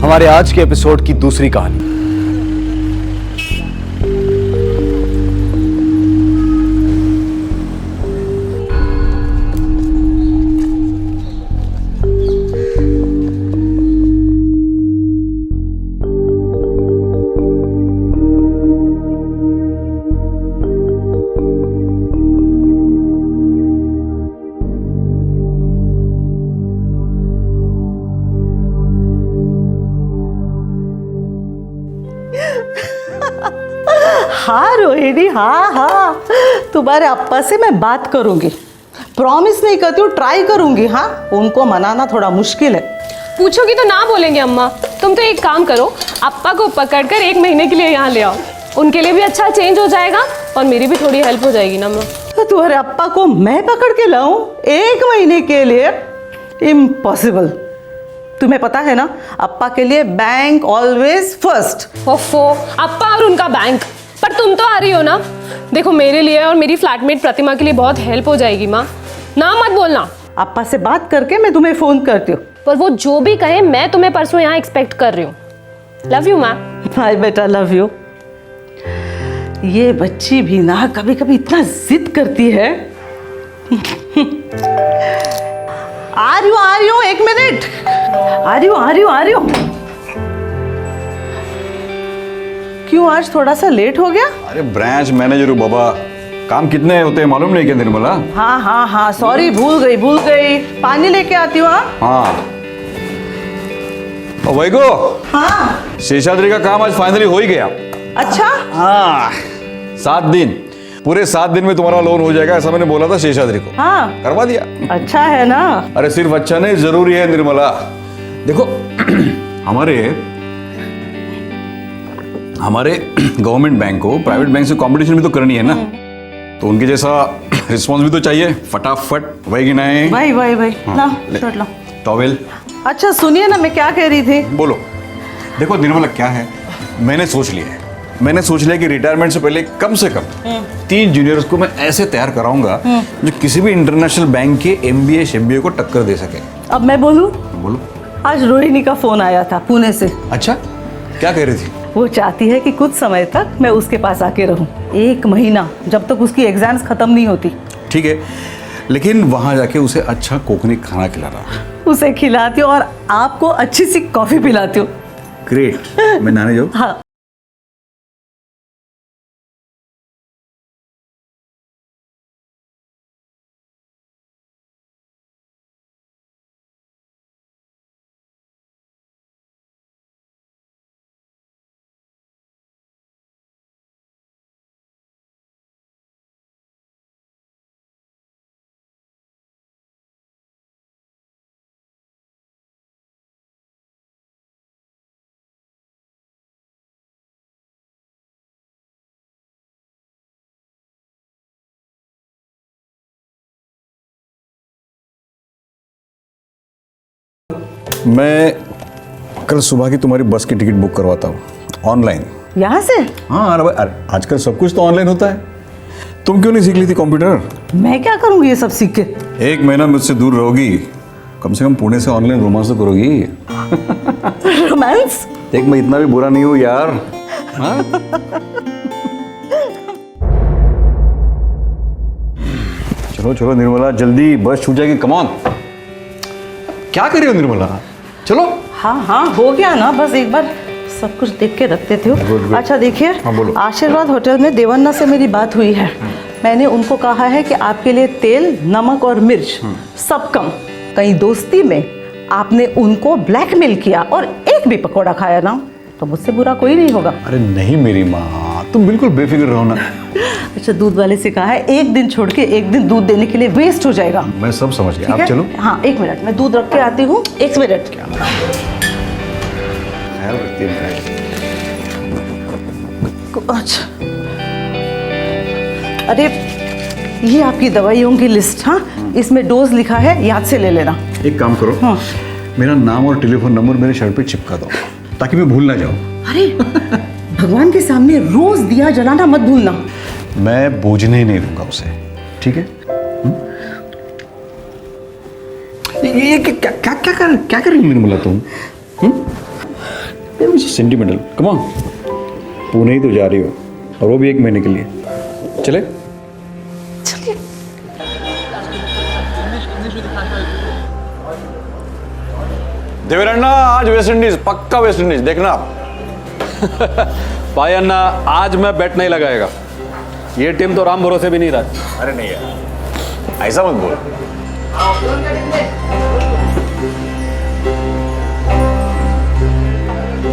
हमारे आज के एपिसोड की दूसरी कहानी। हाँ रोहिणी, हाँ हाँ, तुम्हारे अप्पा से मैं बात करूंगी। प्रॉमिस नहीं करती हूँ, ट्राई करूंगी। हाँ, उनको मनाना थोड़ा मुश्किल है। पूछोगी तो ना बोलेंगे अम्मा। तुम तो एक काम करो, अप्पा को पकड़कर 1 महीने के लिए यहाँ ले आओ। उनके लिए भी अच्छा चेंज हो जाएगा और मेरी भी थोड़ी हेल्प हो जाएगी ना माँ। तो तुम्हारे अप्पा को मैं पकड़ के लाऊं 1 महीने के लिए? इम्पॉसिबल। तुम्हें पता है ना, अप्पा के लिए बैंक ऑलवेज फर्स्ट। ओफो, अप्पा और उनका बैंक। पर तुम तो आ रही हो ना। देखो मेरे लिए और मेरी फ्लैटमेट प्रतिमा के लिए बहुत हेल्प हो जाएगी माँ। ना मत बोलना। अप्पा से बात करके मैं तुम्हें फोन करती हूँ। पर वो जो भी कहे, मैं तुम्हें परसों यहाँ एक्सपेक्ट कर रही हूँ। लव यू माँ। हाय बेटा, लव यू। ये बच्ची भी ना कभी कभी इतना जिद करती है। आ रही हूँ 1 मिनट। आ रही हूँ। क्यों आज थोड़ा सा लेट हो गया? अरे ब्रांच मैनेजर हूँ बाबा, काम कितने होते हैं मालूम नहीं क्या निर्मला? हाँ हाँ हाँ, सॉरी, भूल गई। पानी लेके आती हूँ। हाँ वैगो, हाँ शेषाद्री का काम आज फाइनली हो ही गया। अच्छा। हाँ 7 दिन, पूरे 7 दिन में तुम्हारा लोन हो जाएगा ऐसा मैंने बोला था शेषाद्री को। हाँ करवा दिया। अच्छा है ना? अरे सिर्फ अच्छा नहीं, जरूरी है निर्मला। देखो हमारे गवर्नमेंट बैंक को प्राइवेट बैंक से कंपटीशन भी तो करनी है ना, तो उनके जैसा रिस्पॉन्स भी तो चाहिए फटाफट, वही कि नहीं? भाई ना शर्ट लो, टॉवेल। अच्छा सुनिए ना, मैं क्या कह रही थी। बोलो। देखो निर्मला क्या है, मैंने सोच लिया कि रिटायरमेंट से पहले कम से कम 3 जूनियर्स को मैं ऐसे तैयार कराऊंगा जो किसी भी इंटरनेशनल बैंक के MBA शेम्बीए को टक्कर दे सके। अब मैं बोलूं? बोलो। आज रोहिणी का फोन आया था पुणे से। अच्छा, क्या कह रही थी? वो चाहती है कि कुछ समय तक मैं उसके पास आके रहूं, 1 महीना, जब तक उसकी एग्जाम्स खत्म नहीं होती। ठीक है, लेकिन वहां जाके उसे अच्छा कोकनी खाना खिलाना। उसे खिलाती हूँ और आपको अच्छी सी कॉफी पिलाती हूँ। ग्रेट। मैं नहाने जाऊँ? हाँ। मैं कल सुबह की तुम्हारी बस की टिकट बुक करवाता हूँ ऑनलाइन। यहाँ से? हाँ अरे आजकल सब कुछ तो ऑनलाइन होता है। तुम क्यों नहीं सीख ली थी कंप्यूटर? मैं क्या करूँगी ये सब सीख के? 1 महीना मुझसे दूर रहोगी, कम से कम पुणे से ऑनलाइन रोमांस तो करोगी। रोमांस? देख मैं इतना भी बुरा नहीं हूँ यार। हाँ? चलो निर्मला, जल्दी बस छूट जाएगी। Come on. क्या कर रही हो निर्मला? चलो। हाँ हो गया ना, बस एक बार सब कुछ देख के रखते थे। good. अच्छा देखिए, हाँ, बोलो। आशीर्वाद होटल में देवन्ना से मेरी बात हुई है। मैंने उनको कहा है कि आपके लिए तेल, नमक और मिर्च सब कम। कहीं दोस्ती में आपने उनको ब्लैकमेल किया और एक भी पकौड़ा खाया ना, तो मुझसे बुरा कोई नहीं होगा। अरे नहीं मेरी माँ, तुम बिल्कुल बेफिक्र रहो ना। अच्छा, दूध वाले से कहा है 1 दिन छोड़ के 1 दिन दूध देने के लिए वेस्ट हो जाएगा। मैं सब समझ गया, आप चलो। हाँ 1 मिनट, मैं दूध रख के आती हूँ। 1 मिनट। अच्छा, अरे ये आपकी दवाइयों की लिस्ट। हाँ, इसमें डोज लिखा है, याद से ले लेना। एक काम करो, हाँ। मेरा नाम और टेलीफोन नंबर मेरे शर्ट पे चिपका दो ताकि मैं भूल ना जाऊं। अरे भगवान के सामने रोज दिया जलाना मत भूलना। मैं बूझने ही नहीं दूंगा उसे, ठीक है? ये क्या कर रही हो निर्मला तुम? सेंटिमेंटल। कम ऑन, पुणे ही तो जा रही हो और वो भी 1 महीने के लिए। चले? देवरन्ना आज वेस्ट इंडीज, पक्का वेस्ट इंडीज, देखना। भाई अन्ना, आज मैं बैट नहीं लगाएगा। ये टीम तो राम भरोसे भी नहीं रहा। अरे नहीं यार, ऐसा मत बोल।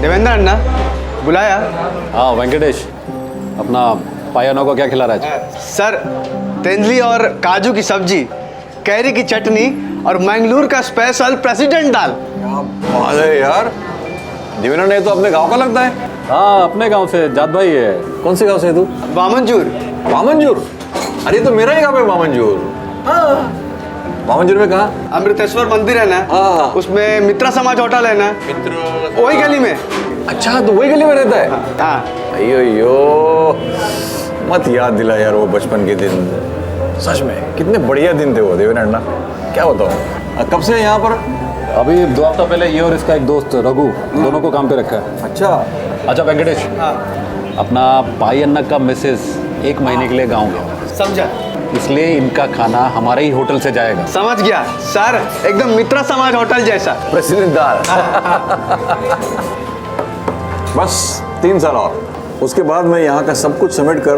देवेंद्र अन्ना बुलाया? हाँ वेंकटेश, अपना पायानो को क्या खिला रहा है? सर, तेंदुली और काजू की सब्जी, कैरी की चटनी और मंगलूर का स्पेशल प्रेसिडेंट दाल। अरे यार, देवेंद्र ने तो अपने गांव का लगता है। हाँ अपने गांव से। जात भाई है। कौन से गांव से है तू? वामनजूर। वामनजूर? अरे तो मेरा ही गांव है वामनजूर। वामनजूर में कहाँ? अमृतेश्वर मंदिर है ना, उसमें मित्रा समाज होटल है ना, वही गली में। अच्छा, तो वही गली में रहता है? हाँ। अयो मत याद दिला यार वो बचपन के दिन। सच में कितने बढ़िया दिन थे वो देवेंद्र अन्ना, क्या बताओ। कब से यहाँ पर? अभी 2 हफ्ता पहले ये और इसका एक दोस्त रघु, दोनों को काम पे रखा है। अच्छा वेंकटेश, अपना पाई अन्ना का मिसेस 1 महीने के लिए गाँव गया। समझा? इसलिए इनका खाना हमारे ही होटल से जाएगा। समझ गया सर, एकदम मित्रा समाज होटल जैसा। प्रेसिडेंट दाल। बस 3 साल और, उसके बाद मैं यहाँ का सब कुछ समेट कर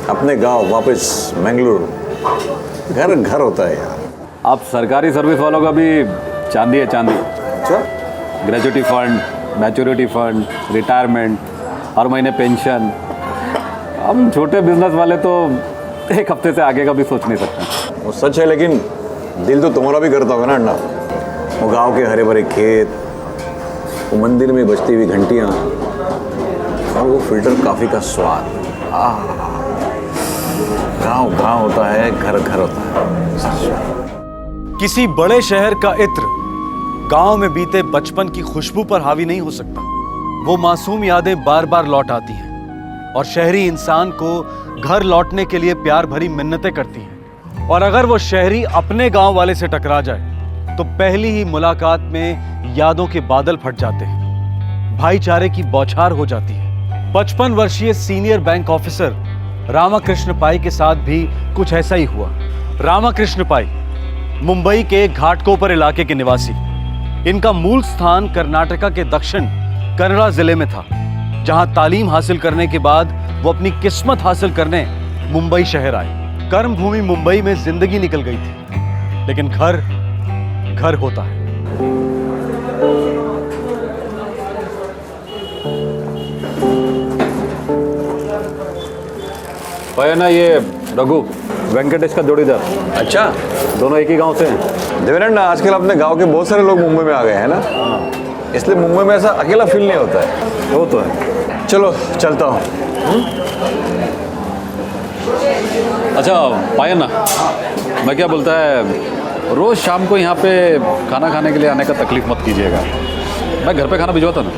अपने गांव वापस मंगलुरु। घर घर होता है यार। आप सरकारी सर्विस वालों का भी चांदी है, चांदी। अच्छा, gratuity fund, maturity fund, retirement, हर महीने पेंशन। हम छोटे बिजनेस वाले तो एक हफ्ते से आगे का भी सोच नहीं सकते। वो सच है, लेकिन दिल तो तुम्हारा भी करता होगा ना अन्ना। वो गांव के हरे भरे खेत, वो मंदिर में बजती हुई घंटियां और वो फिल्टर कॉफी का स्वाद। गांव गांव होता है, घर घर होता है। किसी बड़े शहर का इत्र गांव में बीते बचपन की खुशबू पर हावी नहीं हो सकता। वो मासूम यादें बार बार लौट आती हैं और शहरी इंसान को घर लौटने के लिए प्यार भरी मिन्नतें करती हैं। और अगर वो शहरी अपने गांव वाले से टकरा जाए तो पहली ही मुलाकात में यादों के बादल फट जाते हैं, भाईचारे की बौछार हो जाती है। 55 वर्षीय सीनियर बैंक ऑफिसर रामाकृष्ण पाई के साथ भी कुछ ऐसा ही हुआ। रामाकृष्ण पाई मुंबई के घाटकोपर इलाके के निवासी। इनका मूल स्थान कर्नाटका के दक्षिण कन्नड़ा जिले में था, जहां तालीम हासिल करने के बाद वो अपनी किस्मत हासिल करने मुंबई शहर आए। कर्मभूमि मुंबई में जिंदगी निकल गई थी, लेकिन घर घर होता है। पाया ना, ये रघु वेंकटेश का जोड़ीदार। अच्छा, दोनों एक ही गांव से हैं। देवेंद्र, आजकल अपने गांव के बहुत सारे लोग मुंबई में आ गए हैं ना, इसलिए मुंबई में ऐसा अकेला फील नहीं होता है। वो तो है। चलो चलता हूँ। अच्छा पायन ना, मैं क्या बोलता है, रोज शाम को यहाँ पे खाना खाने के लिए आने का तकलीफ मत कीजिएगा। मैं घर पे खाना भिजवाता ना।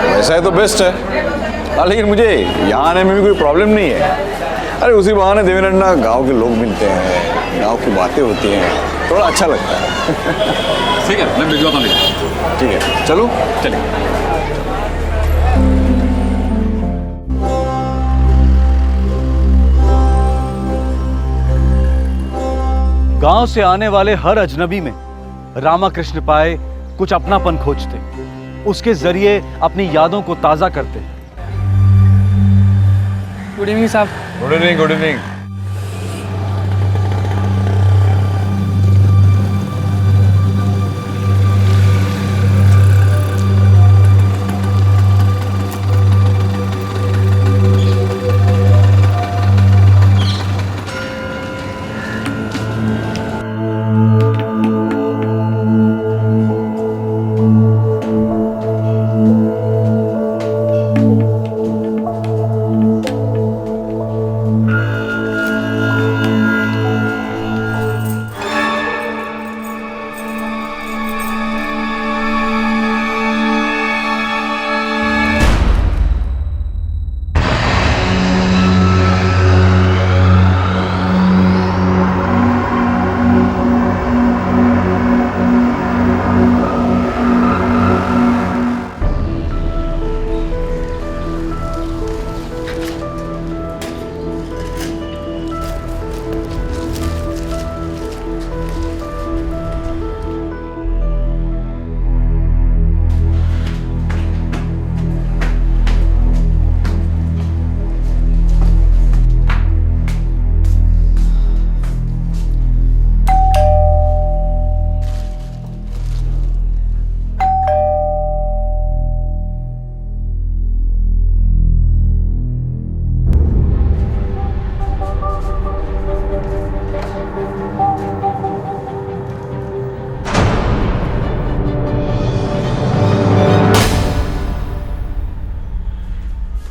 वैसा है तो बेस्ट है, लेकिन मुझे यहाँ आने में भी कोई प्रॉब्लम नहीं है। अरे उसी बहाने देवेंद्र, गांव के लोग मिलते हैं, गांव की बातें होती हैं, थोड़ा अच्छा लगता है। ठीक है, मैं भिजवाता हूँ। ठीक है, चलो चलिए। गांव से आने वाले हर अजनबी में रामाकृष्ण पाए कुछ अपनापन खोजते, उसके जरिए अपनी यादों को ताजा करते। गुड इवनिंग साहब। Good evening. Good evening.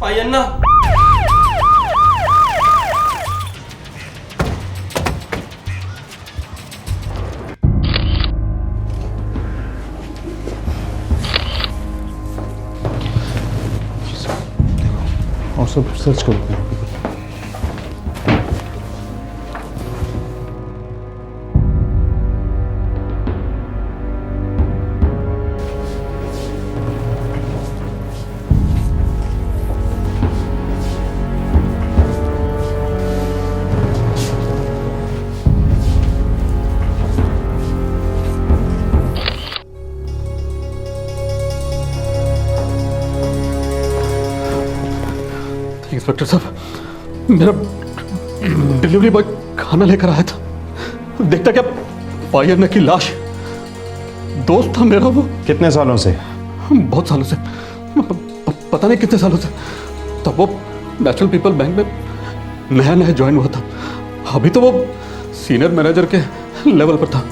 पायन्ना, और सब सर्च करते हैं। इंस्पेक्टर साहब, मेरा डिलीवरी बॉय खाना लेकर आया था, देखता क्या पाई अन्ना की लाश। दोस्त था मेरा वो। कितने सालों से? बहुत सालों से, पता नहीं कितने सालों से। तब वो नेशनल पीपल बैंक में नया नया ज्वाइन हुआ था। अभी तो वो सीनियर मैनेजर के लेवल पर था।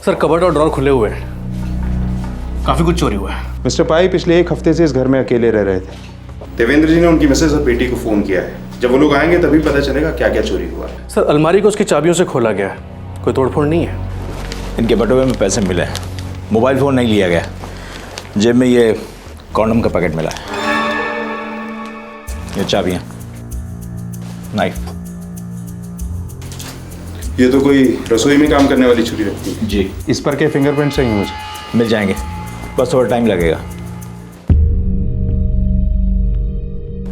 सर कबर्ड और ड्रॉर खुले हुए हैं, काफी कुछ चोरी हुआ है। मिस्टर पाई पिछले एक हफ्ते से इस घर में अकेले रह रहे थे। देवेंद्र जी ने उनकी मिसेज और बेटी को फोन किया है। जब वो लोग आएंगे तभी पता चलेगा क्या क्या चोरी हुआ है। सर अलमारी को उसकी चाबियों से खोला गया है, कोई तोड़फोड़ नहीं है। इनके बटुए में पैसे मिले, मोबाइल फ़ोन नहीं लिया गया, जेब में ये कॉन्डम का पैकेट मिला है, ये चाबियाँ, नाइफ। ये तो कोई रसोई में काम करने वाली छुरी रखती है। जी। इस पर के फिंगरप्रिंट चाहिए मुझे। मिल जाएंगे, बस थोड़ा टाइम लगेगा।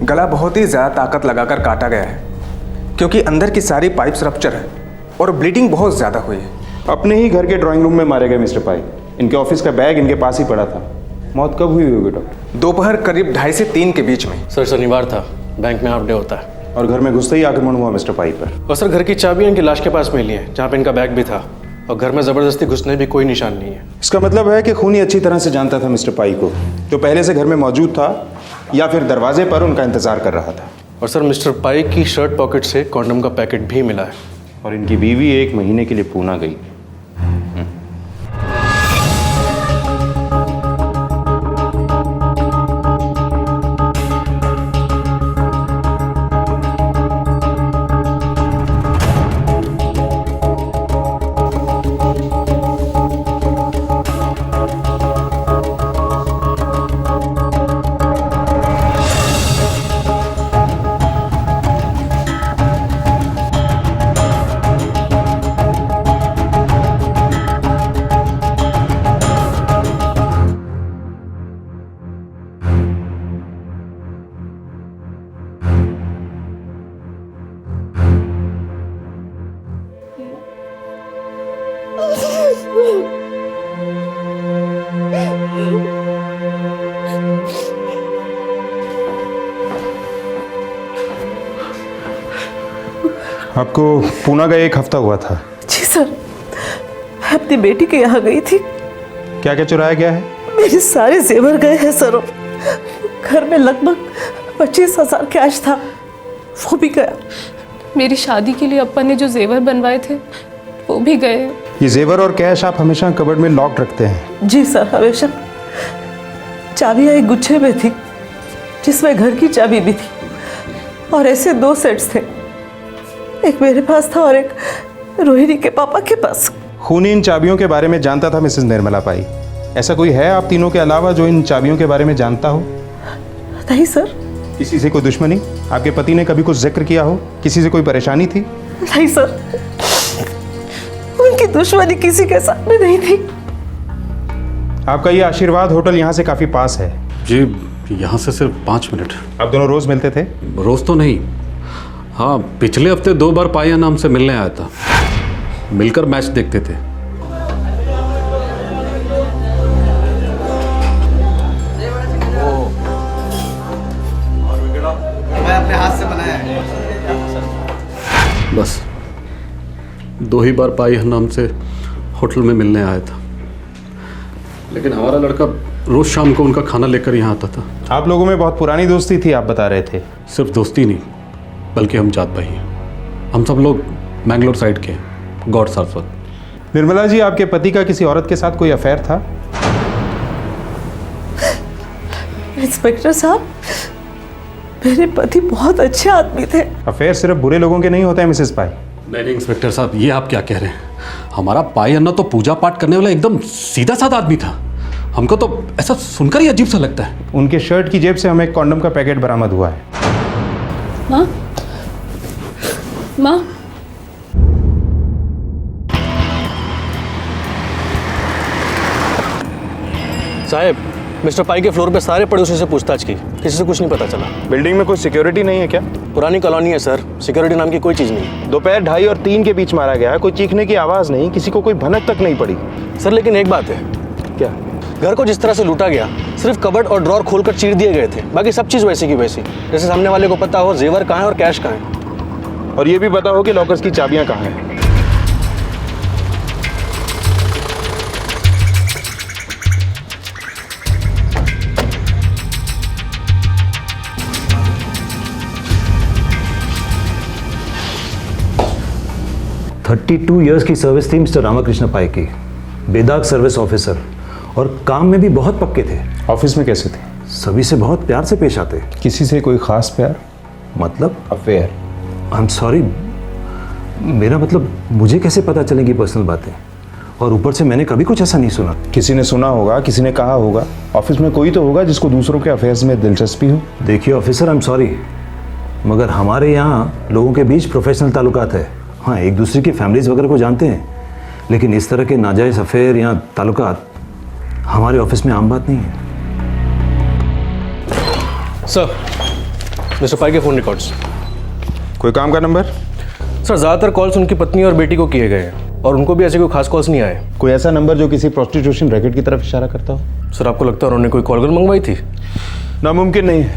गला बहुत ही ज़्यादा ताकत लगाकर काटा गया है क्योंकि अंदर की सारी पाइप्स रप्चर है और ब्लीडिंग बहुत ज़्यादा हुई है। अपने ही घर के ड्राइंग रूम में मारे गए मिस्टर पाई। इनके ऑफिस का बैग इनके पास ही पड़ा था। मौत कब हुई होगी डॉक्टर? दोपहर करीब 2:30 से 3 के बीच में। सर शनिवार था, बैंक में हाफ डे होता है। और घर में घुसते ही आक्रमण हुआ मिस्टर पाई पर। और सर घर की चाबियां इनकी लाश के पास मिली है, जहाँ पे इनका बैग भी था, और घर में जबरदस्ती घुसने भी कोई निशान नहीं है। इसका मतलब है कि खूनी अच्छी तरह से जानता था मिस्टर पाई को, जो पहले से घर में मौजूद था, या फिर दरवाजे पर उनका इंतजार कर रहा था। और सर मिस्टर पाई की शर्ट पॉकेट से कॉन्डम का पैकेट भी मिला है। और इनकी बीवी 1 महीने के लिए पूना गई। आपको पूना का 1 हफ्ता हुआ था। जी सर, मैं अपनी बेटी के यहाँ गई थी। क्या क्या चुराया गया है? मेरे सारे जेवर गए हैं सर। घर में लगभग 25,000 कैश था, वो भी गया। मेरी शादी के लिए अप्पा ने जो जेवर बनवाए थे वो भी गए। ये जेवर और कैश आप हमेशा कबर्ड में लॉक रखते हैं? जी सर, हमेशा। चाबियाँ एक गुच्छे में थी जिसमें घर की चाबी भी थी, और ऐसे 2 सेट्स थे, एक मेरे पास था और एक रोहिणी के पापा के पास। खूनी इन चाबियों के बारे में जानता था मिसेस निर्मला पाई। ऐसा कोई है आप तीनों के अलावा जो इन चाबियों के बारे में जानता हो? नहीं सर। किसी से कोई दुश्मनी? आपके पति ने कभी कुछ जिक्र किया हो? किसी से कोई परेशानी थी? नहीं सर, उनकी दुश्मनी किसी के साथ में नहीं थी। आपका ये आशीर्वाद होटल यहाँ से काफी पास है। जी, यहाँ से सिर्फ 5 मिनट। आप दोनों रोज मिलते थे? रोज तो नहीं, हाँ पिछले हफ्ते 2 बार पाया नाम से मिलने आया था, मिलकर मैच देखते थे। मैं अपने हाथ से बनाया है। बस 2 ही बार पाया नाम से होटल में मिलने आया था, लेकिन हमारा लड़का रोज शाम को उनका खाना लेकर यहाँ आता था। आप लोगों में बहुत पुरानी दोस्ती थी, आप बता रहे थे। सिर्फ दोस्ती नहीं, बल्कि हम जात भाई हैं। हम सब लोग मैंगलोर साइड के, गौड़ सारस्वत। निर्मला जी, आपके पति का किसी औरत के साथ कोई अफेयर था? इंस्पेक्टर साहब, मेरे पति बहुत अच्छे आदमी थे। अफेयर सिर्फ बुरे लोगों के नहीं होते हैं मिसेस पाई। नहीं इंस्पेक्टर साहब, ये आप क्या कह रहे हैं? हमारा पाई अन्ना तो पूजा पाठ करने वाला एकदम सीधा साधा आदमी था। हमको तो ऐसा सुनकर ही अजीब सा लगता है। उनके शर्ट की जेब से हमें एक कॉन्डम का पैकेट बरामद हुआ है। हाँ? माँ, साहब, मिस्टर पाई के फ्लोर पे सारे पड़ोसियों से पूछताछ की, किसी से कुछ नहीं पता चला। बिल्डिंग में कोई सिक्योरिटी नहीं है क्या? पुरानी कॉलोनी है सर, सिक्योरिटी नाम की कोई चीज़ नहीं। दोपहर 2:30 और 3 के बीच मारा गया है, कोई चीखने की आवाज़ नहीं, किसी को कोई भनक तक नहीं पड़ी। सर लेकिन एक बात है। क्या? घर को जिस तरह से लूटा गया, सिर्फ कबर्ड और ड्रॉर खोलकर चीर दिए गए थे, बाकी सब चीज़ वैसी की वैसी। जैसे सामने वाले को पता हो जेवर कहाँ है और कैश कहाँ है। और ये भी पता हो कि लॉकर्स की चाबियां कहाँ हैं। टू ईयर्स की सर्विस थी मिस्टर रामाकृष्ण पाई की, बेदाग सर्विस ऑफिसर, और काम में भी बहुत पक्के थे। ऑफिस में कैसे थे? सभी से बहुत प्यार से पेश आते। किसी से कोई खास प्यार? मतलब अफेयर? आई एम सॉरी, मेरा मतलब मुझे कैसे पता चलेगी पर्सनल बातें? और ऊपर से मैंने कभी कुछ ऐसा नहीं सुना। किसी ने सुना होगा, किसी ने कहा होगा। ऑफिस में कोई तो होगा जिसको दूसरों के अफेयर्स में दिलचस्पी हो। देखिए ऑफिसर, आई एम सॉरी, मगर हमारे यहाँ लोगों के बीच प्रोफेशनल ताल्लुकात है। हाँ, एक दूसरे की फैमिलीज वगैरह को जानते हैं, लेकिन इस तरह के नाजायज़ अफेयर या ताल्लुकात हमारे ऑफिस में आम बात नहीं है। सर, मिस्टर पाई के फ़ोन रिकॉर्ड्स। कोई काम का नंबर? सर ज़्यादातर कॉल्स उनकी पत्नी और बेटी को किए गए हैं, और उनको भी ऐसे कोई खास कॉल्स नहीं आए। कोई ऐसा नंबर जो किसी प्रोस्टिट्यूशन रैकेट की तरफ इशारा करता हो? सर आपको लगता है उन्होंने कोई कॉल मंगवाई थी? नामुमकिन नहीं है।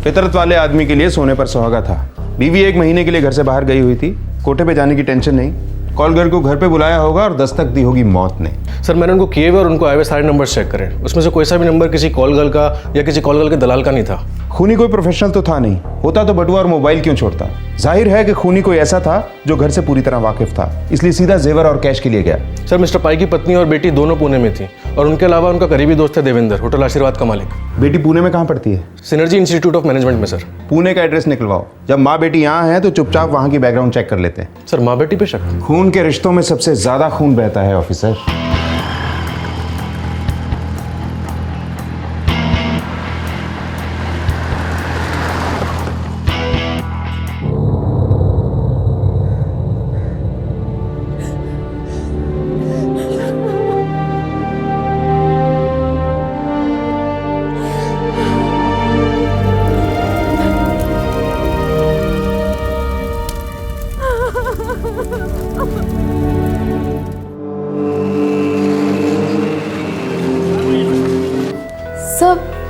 फितरत वाले आदमी के लिए सोने पर सुहागा था। बीवी 1 महीने के लिए घर से बाहर गई हुई थी, कोटे पे जाने की टेंशन नहीं। कॉल गर्ल को घर पे बुलाया होगा और दस्तक दी होगी मौत ने। सर मैंने उनको किए हुए और उनको आए हुए सारे नंबर चेक करें, उसमें से कोई सा भी नंबर किसी कॉल गर्ल का या किसी कॉल गर्ल के दलाल का नहीं था। खूनी कोई प्रोफेशनल तो था नहीं, होता तो बटुआ और मोबाइल क्यों छोड़ता। जाहिर है कि खूनी कोई ऐसा था जो घर से पूरी तरह वाकिफ था, इसलिए सीधा जेवर और कैश के लिए गया। सर मिस्टर पाई की पत्नी और बेटी दोनों पुणे में थी, और उनके अलावा उनका करीबी दोस्त है देवेंद्र, होटल आशीर्वाद का मालिक। बेटी पुणे में कहाँ पढ़ती है? सिनर्जी इंस्टीट्यूट ऑफ मैनेजमेंट में। सर पुणे का एड्रेस निकलवाओ। जब माँ बेटी यहाँ है तो चुपचाप वहाँ की बैकग्राउंड चेक कर लेते हैं। सर माँ बेटी पे शक? खून के रिश्तों में सबसे ज्यादा खून बहता है ऑफिसर।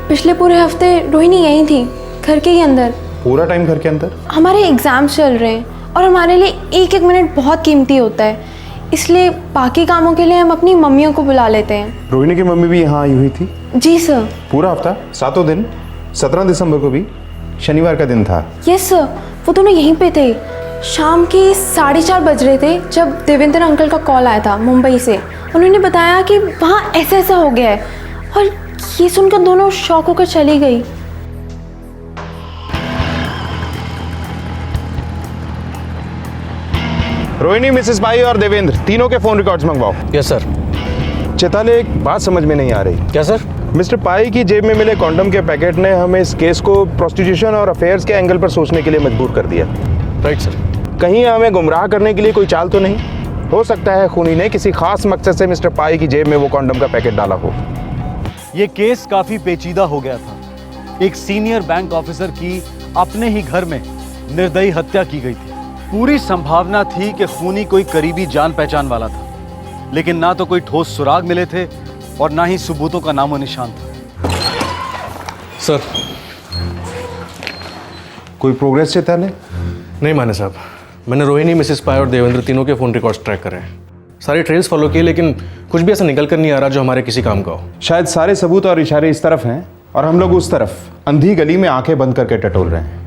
पिछले पूरे हफ्ते रोहिणी यहीं थी, घर के ही अंदर। पूरा टाइम घर के अंदर? हमारे एग्जाम्स चल रहे हैं और हमारे लिए एक एक मिनट बहुत कीमती होता है, इसलिए बाकी कामों के लिए हम अपनी मम्मियों को बुला लेते हैं। रोहिणी की मम्मी भी यहाँ आई हुई थी? जी सर। पूरा हफ्ता, 7 दिन? 17 दिसंबर को भी शनिवार का दिन था? यस सर, वो दोनों यहीं पे थे। शाम के 4:30 बज रहे थे जब देवेंद्र अंकल का कॉल आया था मुंबई से। उन्होंने बताया कि वहाँ ऐसा ऐसा हो गया है, और ये सुनकर दोनों शॉक होकर चली गई। रोहिणी, मिसेस पाई और देवेंद्र तीनों के फोन रिकॉर्ड्स मंगवाओ। Yes sir. चेताले, एक बात समझ में नहीं आ रही। क्या सर? मिस्टर पाई की जेब में मिले कॉन्डम के पैकेट ने हमें इस केस को प्रोस्टिट्यूशन और अफेयर्स के एंगल पर सोचने के लिए मजबूर कर दिया। Right sir. कहीं हमें गुमराह करने के लिए कोई चाल तो नहीं? हो सकता है खूनी ने किसी खास मकसद से मिस्टर पाई की जेब में वो कॉन्डम का पैकेट डाला हो। ये केस काफी पेचीदा हो गया था। एक सीनियर बैंक ऑफिसर की अपने ही घर में निर्दयी हत्या की गई थी। पूरी संभावना थी कि खूनी कोई करीबी जान पहचान वाला था, लेकिन ना तो कोई ठोस सुराग मिले थे और ना ही सबूतों का नामो निशान था। सर कोई प्रोग्रेस चेताले? नहीं माने साहब, मैंने रोहिणी, मिसेस पाई और देवेंद्र तीनों के फोन रिकॉर्ड्स ट्रैक करे हैं, सारी ट्रेल्स फॉलो किए, लेकिन कुछ भी ऐसा निकल कर नहीं आ रहा जो हमारे किसी काम का हो। शायद सारे सबूत और इशारे इस तरफ हैं और हम लोग उस तरफ अंधी गली में आंखें बंद करके टटोल रहे हैं।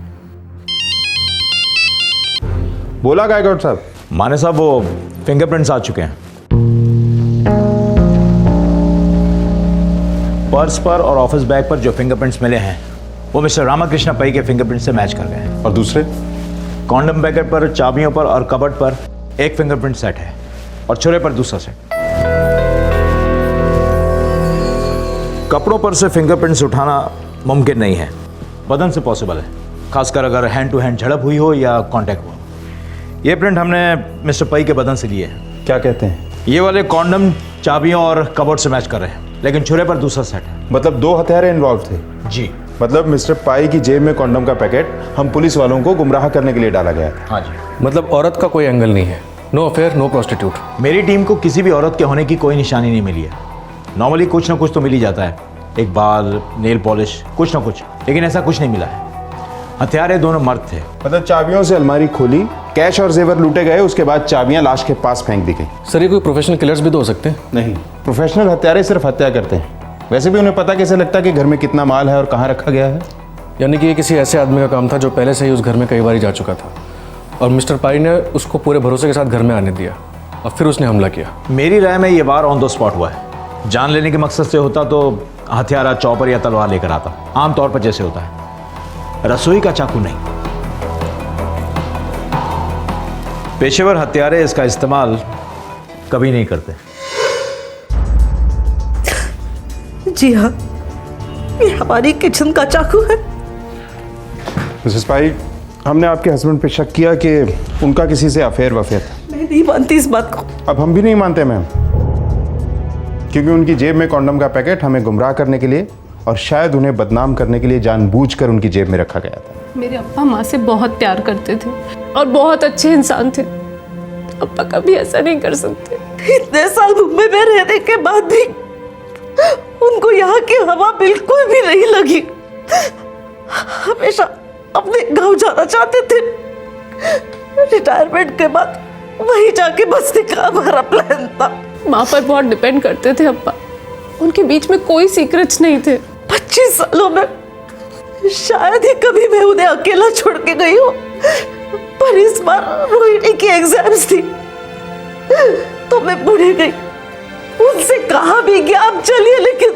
बोला गायकवाड़ साहब? माने साहब, वो फिंगरप्रिंट्स आ चुके हैं। पर्स पर और ऑफिस बैग पर जो फिंगरप्रिंट्स मिले हैं वो मिस्टर रामाकृष्ण पई के फिंगरप्रिंट से मैच कर गए हैं। और दूसरे? कॉन्डम पैकेट पर, चाबियों पर और कबर्ड पर एक फिंगरप्रिंट सेट है और छुरे पर दूसरा सेट। कपड़ों पर से फिंगरप्रिंट्स उठाना मुमकिन नहीं है, बदन से पॉसिबल है, खासकर अगर हैंड टू हैंड झड़प हुई हो या कांटेक्ट हो। ये प्रिंट हमने मिस्टर पई के बदन से लिए है। क्या कहते हैं? ये वाले कॉन्डम चाबियों और कबोर्ड से मैच कर रहे हैं, लेकिन छुरे पर दूसरा सेट है। मतलब 2 हथियार इन्वॉल्व थे? जी। मतलब मिस्टर पाई की जेब में कॉन्डम का पैकेट हम पुलिस वालों को गुमराह करने के लिए डाला गया था। हाँ जी। मतलब औरत का कोई एंगल नहीं है, नो अफेयर नो प्रोस्टिट्यूट। मेरी टीम को किसी भी औरत के होने की कोई निशानी नहीं मिली है। नॉर्मली कुछ ना कुछ तो मिल ही जाता है, एक बाल, नेल पॉलिश, कुछ ना कुछ, लेकिन ऐसा कुछ नहीं मिला है। हथियारे दोनों मर्द थे। मतलब चाबियों से अलमारी खोली, कैश और जेवर लूटे गए, उसके बाद चाबियां लाश के पास फेंक दी गई। सर ये कोई प्रोफेशनल किलर्स भी तो हो सकते हैं? नहीं, प्रोफेशनल हत्यारे सिर्फ हत्या करते हैं। वैसे भी उन्हें पता कैसे लगता कि घर में कितना माल है और कहाँ रखा गया है? यानी कि ये किसी ऐसे आदमी का काम था जो पहले से ही उस घर में कई बार जा चुका था और मिस्टर पाई ने उसको पूरे भरोसे के साथ घर में आने दिया और फिर उसने हमला किया। मेरी राय में ये वार ऑन द स्पॉट हुआ है। जान लेने के मकसद से होता तो हथियारा चॉपर या तलवार लेकर आता, आमतौर पर जैसे होता है। रसोई का चाकू नहीं। पेशेवर हत्यारे इसका इस्तेमाल कभी नहीं करते। जी हाँ, ये हमारी किचन का चाकू है। मिसेस पाई, हमने आपके हस्बैंड पे शक किया कि उनका किसी से अफेयर वफेयर था। मैं नहीं मानती इस बात को। अब हम भी नहीं मानते मैम, क्योंकि उनकी जेब में कॉन्डम का पैकेट हमें गुमराह करने के लिए और शायद उन्हें बदनाम करने के लिए जानबूझकर उनकी जेब में रखा गया था। मेरे अप्पा माँ से बहुत प्यार करते थे और बहुत अच्छे इंसान थे। अप्पा कभी ऐसा नहीं कर सकते। इतने साल मुंबई में रहने के बाद भी उनको यहाँ की हवा बिल्कुल भी नहीं लगी। हमेशा अपने गांव जाना चाहते थे। रिटायरमेंट के बाद वहीं जाके बसने का हमारा प्लान था। माँ पर बहुत डिपेंड करते थे अप्पा, उनके बीच में कोई सीक्रेट्स नहीं थे। 25 सालों में शायद ही कभी मैं उन्हें अकेला छोड़ के गई हूँ, पर इस बार रोहिणी की एग्जाम्स थी तो मैं पुणे गई। उनसे कहा भी कि आप चलिए, लेकिन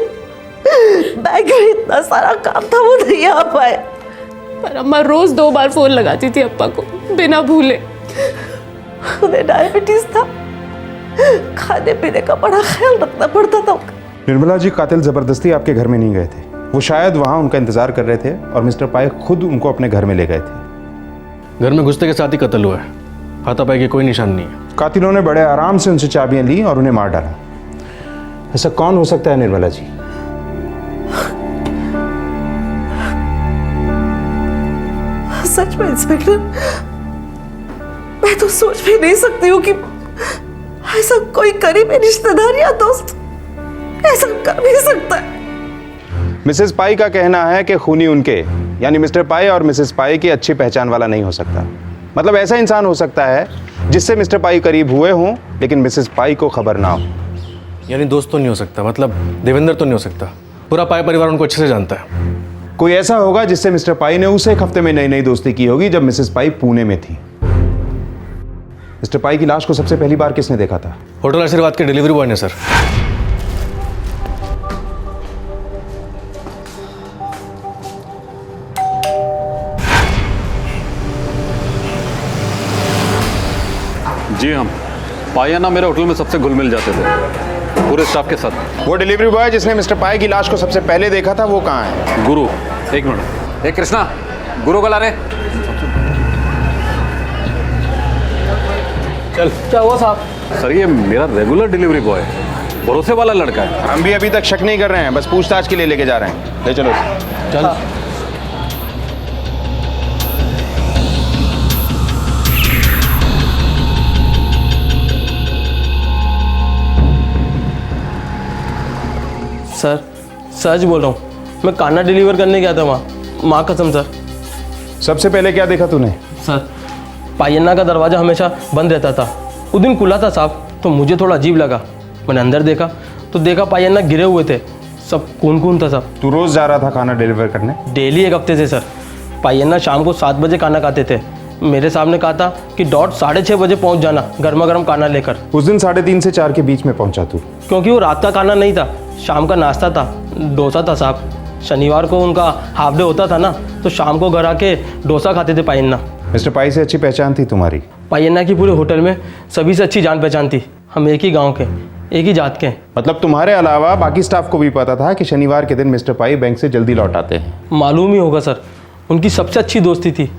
बैंक में इतना सारा काम था वो नहीं आ पाए। पर अम्मा रोज 2 बार फोन लगाती थी अप्पा को बिना भूले। उन्हें डायबिटीज था, खाने पीने का बड़ा ख्याल रखना पड़ता था। निर्मला जी, कातिल जबरदस्ती आपके घर में नहीं गए थे। वो शायद वहाँ उनका इंतजार कर रहे थे और मिस्टर पाई खुद उनको अपने घर में ले गए थे। घर में घुसते के साथ ही कत्ल हुआ है, हाथापाई की कोई निशान नहीं है। कातिलों ने बड़े आराम से उनसे चाबियां ली और उन्हें मार डाला। ऐसा कौन हो सकता है निर्मला जी? सच में इंस्पेक्टर, मैं तो सोच भी नहीं सकती हूँ कि ऐसा कोई करीबी रिश्तेदार या दोस्त ऐसा कर भी सकता है। मिसेस पाई का कहना है कि खूनी उनके यानी मिस्टर पाई और मिसेस पाई की अच्छी पहचान वाला नहीं हो सकता। मतलब ऐसा इंसान हो सकता है जिससे मिस्टर पाई करीब हुए हों लेकिन मिसेस पाई को खबर ना हो। यानी दोस्त तो नहीं हो सकता, मतलब देवेंद्र तो नहीं हो सकता। पूरा पाई परिवार उनको अच्छे से जानता है। कोई ऐसा होगा जिससे मिस्टर पाई ने उसे एक हफ्ते में नई नई दोस्ती की होगी जब मिसेस पाई पुणे में थी। मिस्टर पाई की लाश को सबसे पहली बार किसने देखा था? होटल आशीर्वाद के डिलीवरी बॉय ने सर। जी हाँ, पाया ना मेरे होटल में सबसे घुल मिल जाते थे, पूरे स्टाफ के साथ। वो डिलीवरी बॉय जिसने मिस्टर पाई की लाश को सबसे पहले देखा था वो कहाँ है? गुरु, एक मिनट। कृष्णा, गुरु को ला रहे। चल। क्या हुआ साहब? सर ये मेरा रेगुलर डिलीवरी बॉय है, भरोसे वाला लड़का है। हम भी अभी तक शक नहीं कर रहे हैं, बस पूछताछ के लिए लेके जा रहे हैं। ले चलो। चल। सर सच बोल रहा हूँ, मैं खाना डिलीवर करने गया था वहाँ, माँ कसम सर। सबसे पहले क्या देखा तूने? सर पायन्ना का दरवाज़ा हमेशा बंद रहता था, उस दिन खुला था साहब, तो मुझे थोड़ा अजीब लगा। मैंने अंदर देखा तो देखा पायन्ना गिरे हुए थे, सब खून खून था साहब। तू रोज़ जा रहा था खाना डिलीवर करने? डेली 1 हफ्ते से सर। पायन्ना शाम को 7 बजे खाना खाते थे। मेरे सामने कहा था कि डॉट 6:30 बजे पहुँच जाना गर्मा गर्म खाना लेकर। उस दिन 3:30 से 4 के बीच में पहुँचा तू? क्योंकि वो रात का खाना नहीं था, शाम का नाश्ता था, डोसा था साहब। शनिवार को उनका हाफ डे होता था ना, तो शाम को घर आके डोसा खाते थे पायन्ना। मिस्टर पाई से अच्छी पहचान थी तुम्हारी? पायन्ना की पूरे होटल में सभी से अच्छी जान पहचान थी। हम एक ही गांव के, एक ही जात के। मतलब तुम्हारे अलावा बाकी स्टाफ को भी पता था कि शनिवार के दिन मिस्टर पाई बैंक से जल्दी लौट आते हैं? मालूम ही होगा सर, उनकी सबसे अच्छी दोस्ती थी।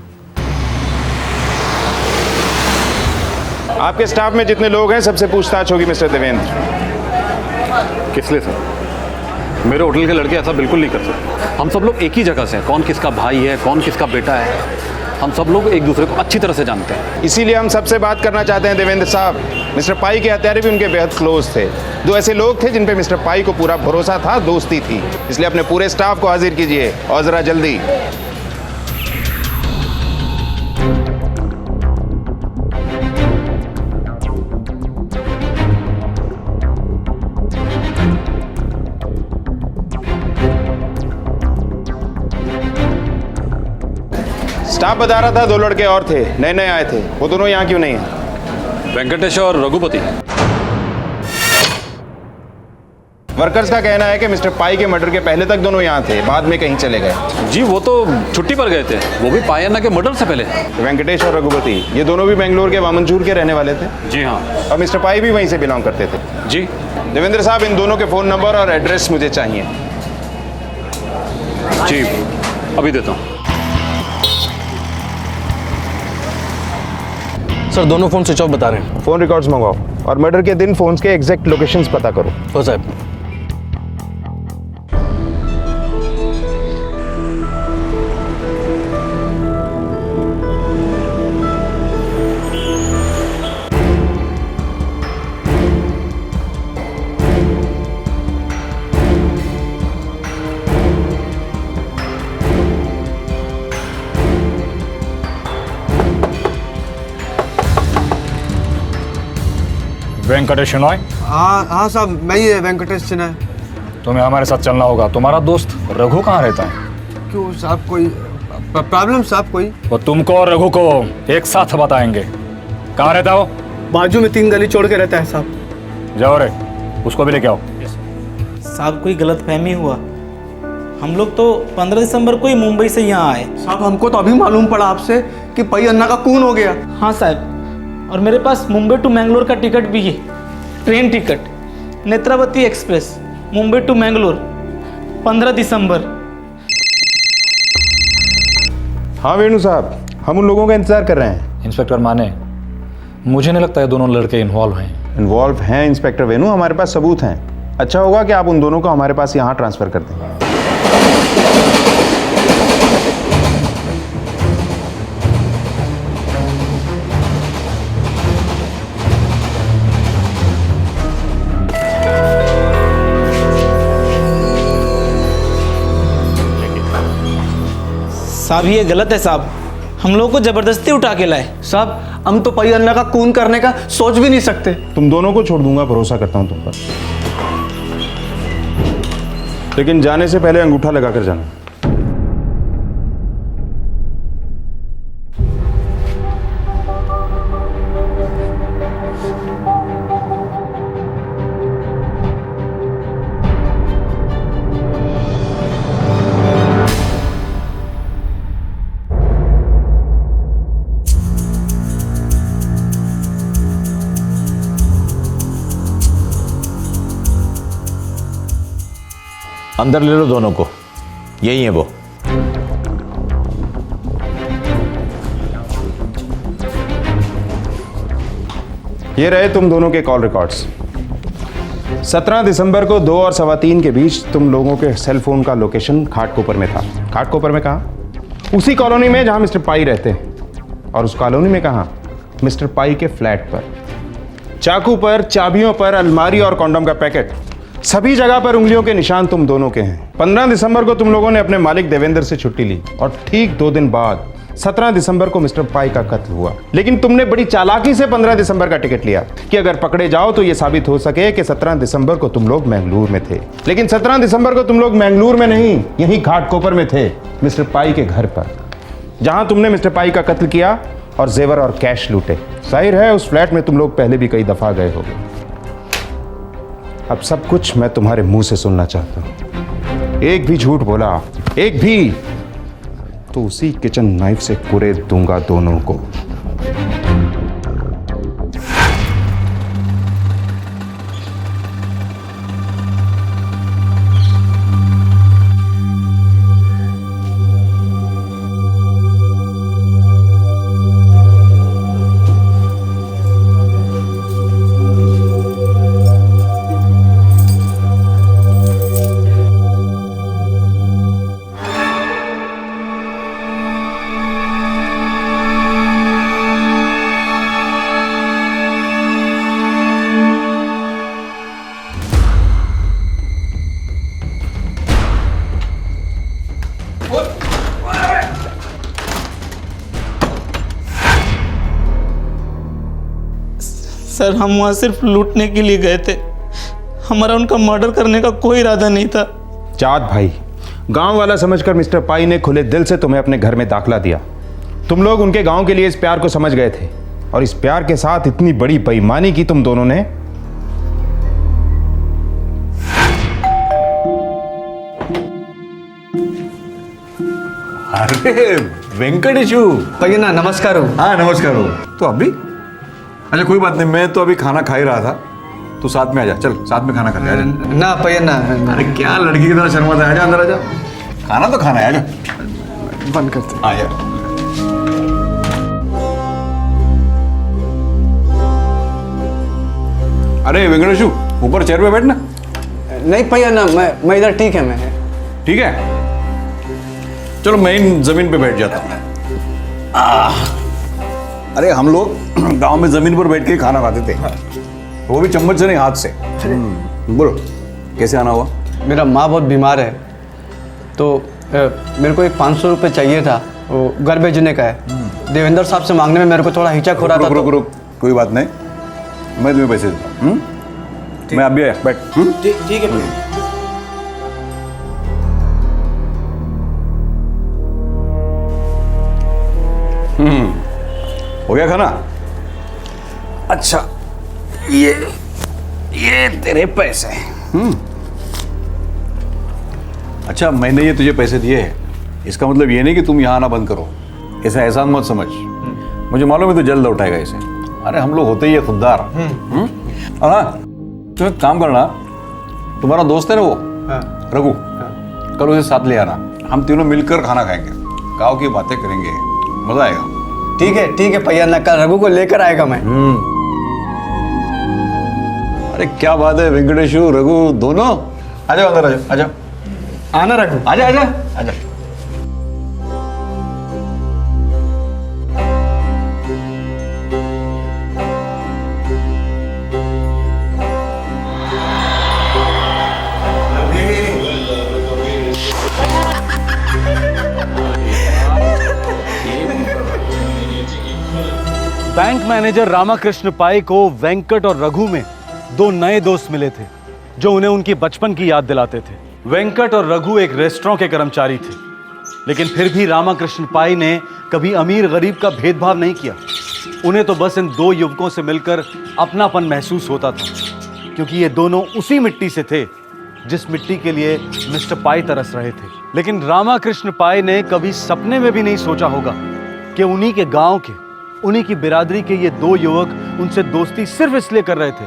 आपके स्टाफ में जितने लोग हैं सबसे पूछताछ होगी मिस्टर देवेंद्र। किस लिए सर? मेरे होटल के लड़के ऐसा बिल्कुल नहीं कर सकते। हम सब लोग एक ही जगह से हैं। कौन किसका भाई है, कौन किसका बेटा है, हम सब लोग एक दूसरे को अच्छी तरह से जानते हैं। इसीलिए हम सबसे बात करना चाहते हैं देवेंद्र साहब। मिस्टर पाई के हत्यारे भी उनके बेहद क्लोज थे। दो ऐसे लोग थे जिन पे मिस्टर पाई को पूरा भरोसा था, दोस्ती थी। इसलिए अपने पूरे स्टाफ को हाजिर कीजिए और जरा जल्दी। स्टाफ बता रहा था 2 लड़के और थे, नए नए आए थे। वो दोनों यहाँ क्यों नहीं है? वेंकटेश और रघुपति। वर्कर्स का कहना है कि मिस्टर पाई के मर्डर के पहले तक दोनों यहाँ थे, बाद में कहीं चले गए। जी वो तो छुट्टी पर गए थे, वो भी पायन्ना के मर्डर से पहले। वेंकटेश और रघुपति ये दोनों भी बेंगलोर के वामनचूर के रहने वाले थे। जी हाँ। और मिस्टर पाई भी वहीं से बिलोंग करते थे। जी। देवेंद्र साहब, इन दोनों के फ़ोन नंबर और एड्रेस मुझे चाहिए। जी अभी देता हूँ। सर दोनों फ़ोन स्विच ऑफ बता रहे हैं। फ़ोन रिकॉर्ड्स मंगवाओ और मर्डर के दिन फ़ोन्स के एग्जैक्ट लोकेशंस पता करो। हो साहब। वेंकटेश शिनॉय? हाँ साहब, मैं ही वेंकटेश शिनॉय। तुम्हें हमारे साथ चलना होगा। तुम्हारा दोस्त रघु कहाँ रहता है? क्यों साहब, कोई प्रॉब्लम साहब? कोई वो तुमको और रघु को एक साथ बताएंगे। कहाँ रहता है वो? बाजू में 3 गली छोड़ के रहता है साहब। जाओ रे, उसको भी लेके आओ। साहब कोई गलतफहमी हुआ। हम लोग तो 15 दिसंबर को ही मुंबई से यहाँ आए। साहब हमको तो अभी मालूम पड़ा आपसे कि पई अन्ना का खून हो गया। हाँ साहब, और मेरे पास मुंबई टू मैंगलोर का टिकट भी है। Train ticket, Netravati express, Mumbai to Mangalore, 15 दिसंबर। हाँ वेणु साहब, हम उन लोगों का इंतजार कर रहे हैं। इंस्पेक्टर माने, मुझे नहीं लगता है दोनों लड़के इन्वॉल्व हैं इंस्पेक्टर वेणु, हमारे पास सबूत हैं। अच्छा होगा कि आप उन दोनों को हमारे पास यहाँ ट्रांसफर कर दें। साहब ये गलत है साहब, हम लोगों को जबरदस्ती उठा के लाए। साहब हम तो पई अन्ना का खून करने का सोच भी नहीं सकते। तुम दोनों को छोड़ दूंगा, भरोसा करता हूं तुम पर, लेकिन जाने से पहले अंगूठा लगाकर जाना। अंदर ले लो दोनों को, यही है वो। ये रहे तुम दोनों के कॉल रिकॉर्ड्स। 17 दिसंबर को 2 और 3:15 के बीच तुम लोगों के सेल फोन का लोकेशन घाटकोपर में था। घाटकोपर में कहाँ? उसी कॉलोनी में जहां मिस्टर पाई रहते हैं। और उस कॉलोनी में कहाँ? मिस्टर पाई के फ्लैट पर। चाकू पर, चाबियों पर, अलमारी और कॉन्डम का पैकेट, सभी जगह पर उंगलियों के निशान तुम दोनों के हैं। 15 दिसंबर को तुम लोगों ने अपने मालिक देवेंद्र से छुट्टी ली और ठीक 2 दिन बाद 17 दिसंबर को मिस्टर पाई का कत्ल हुआ। लेकिन तुमने बड़ी चालाकी से 15 दिसंबर का टिकट लिया कि अगर पकड़े जाओ तो यह साबित हो सके कि 17 दिसंबर को तुम लोग मैंगलोर में थे। लेकिन 17 दिसंबर को तुम लोग मैंगलोर में नहीं, यहीं घाटकोपर में थे, मिस्टर पाई के घर पर, जहां तुमने मिस्टर पाई का कत्ल किया और जेवर और कैश लूटे। जाहिर है उस फ्लैट में तुम लोग पहले भी कई दफा गए होगे। अब सब कुछ मैं तुम्हारे मुंह से सुनना चाहता हूं। एक भी झूठ बोला, एक भी, तो उसी किचन नाइफ से कुरेद दूंगा दोनों को। सर हम वहाँ सिर्फ लूटने के लिए गए थे, हमारा उनका मर्डर करने का कोई इरादा नहीं था। जात भाई, गांव वाला समझकर मिस्टर पाई ने खुले दिल से तुम्हें अपने घर में दाखला दिया। तुम लोग उनके गांव के लिए इस प्यार को समझ गए थे, और इस प्यार के साथ इतनी बड़ी बेईमानी की तुम दोनों ने। अरे वेंकटेशु भैया नमस्कार हो। हाँ नमस्कार हो। तो अभी अच्छा कोई बात नहीं, मैं तो अभी खाना खा ही रहा था, तू साथ में आ जा, चल साथ में खाना खाते हैं। ना भैया ना। अरे क्या लड़की की तरह शर्माता है, आजा अंदर आजा, खाना तो खाना है, आजा बंद करते। आजा। अरे वेंकटेशु ऊपर चेयर पे बैठ ना। नहीं भैया ना, मैं इधर ठीक है। मैं ठीक है, चलो मैं इन जमीन पे बैठ जाता हूँ। अरे हम लोग गांव में जमीन पर बैठ के खाना खाते थे, वो भी चम्मच से नहीं, हाथ से। बोलो कैसे आना हुआ? मेरा माँ बहुत बीमार है, तो मेरे को एक 500 रुपये चाहिए था, वो घर भेजने का है। देवेंद्र साहब से मांगने में मेरे को थोड़ा हिचक हो रहा था। रुक, कोई बात नहीं, मैं तुम्हें पैसे देता हूँ। मैं अभी आया, बैठ। ठीक है। हो गया खाना? अच्छा ये तेरे पैसे। अच्छा मैंने ये तुझे पैसे दिए हैं, इसका मतलब ये नहीं कि तुम यहाँ आना बंद करो, ऐसा एहसान मत समझ। मुझे मालूम है तू जल्द लौटाएगा इसे। अरे हम लोग होते ही है खुददार। और हाँ तुम एक काम करना, तुम्हारा दोस्त है ना वो रघु, कल उसे साथ ले आना, हम तीनों मिलकर खाना खाएंगे, गाँव की बातें करेंगे, मजा आएगा। ठीक है भैया ना, कल रघु को लेकर आएगा मैं। अरे क्या बात है वेंकटेशु रघु दोनों, आ जाओ अंदर, आ जाओ, आ जाओ। आना रघु, आजा आजा आजा। बैंक मैनेजर रामाकृष्ण पाई को वेंकट और रघु में दो नए दोस्त मिले थे जो उन्हें उनकी बचपन की याद दिलाते थे। वेंकट और रघु एक रेस्टोरेंट के कर्मचारी थे, लेकिन फिर भी रामाकृष्ण पाई ने कभी अमीर गरीब का भेदभाव नहीं किया। उन्हें तो बस इन दो युवकों से मिलकर अपनापन महसूस होता था, क्योंकि ये दोनों उसी मिट्टी से थे जिस मिट्टी के लिए मिस्टर पाई तरस रहे थे। लेकिन रामाकृष्ण पाई ने कभी सपने में भी नहीं सोचा होगा कि उन्हीं के गांव के, उन्हीं की बिरादरी के ये दो युवक उनसे दोस्ती सिर्फ इसलिए कर रहे थे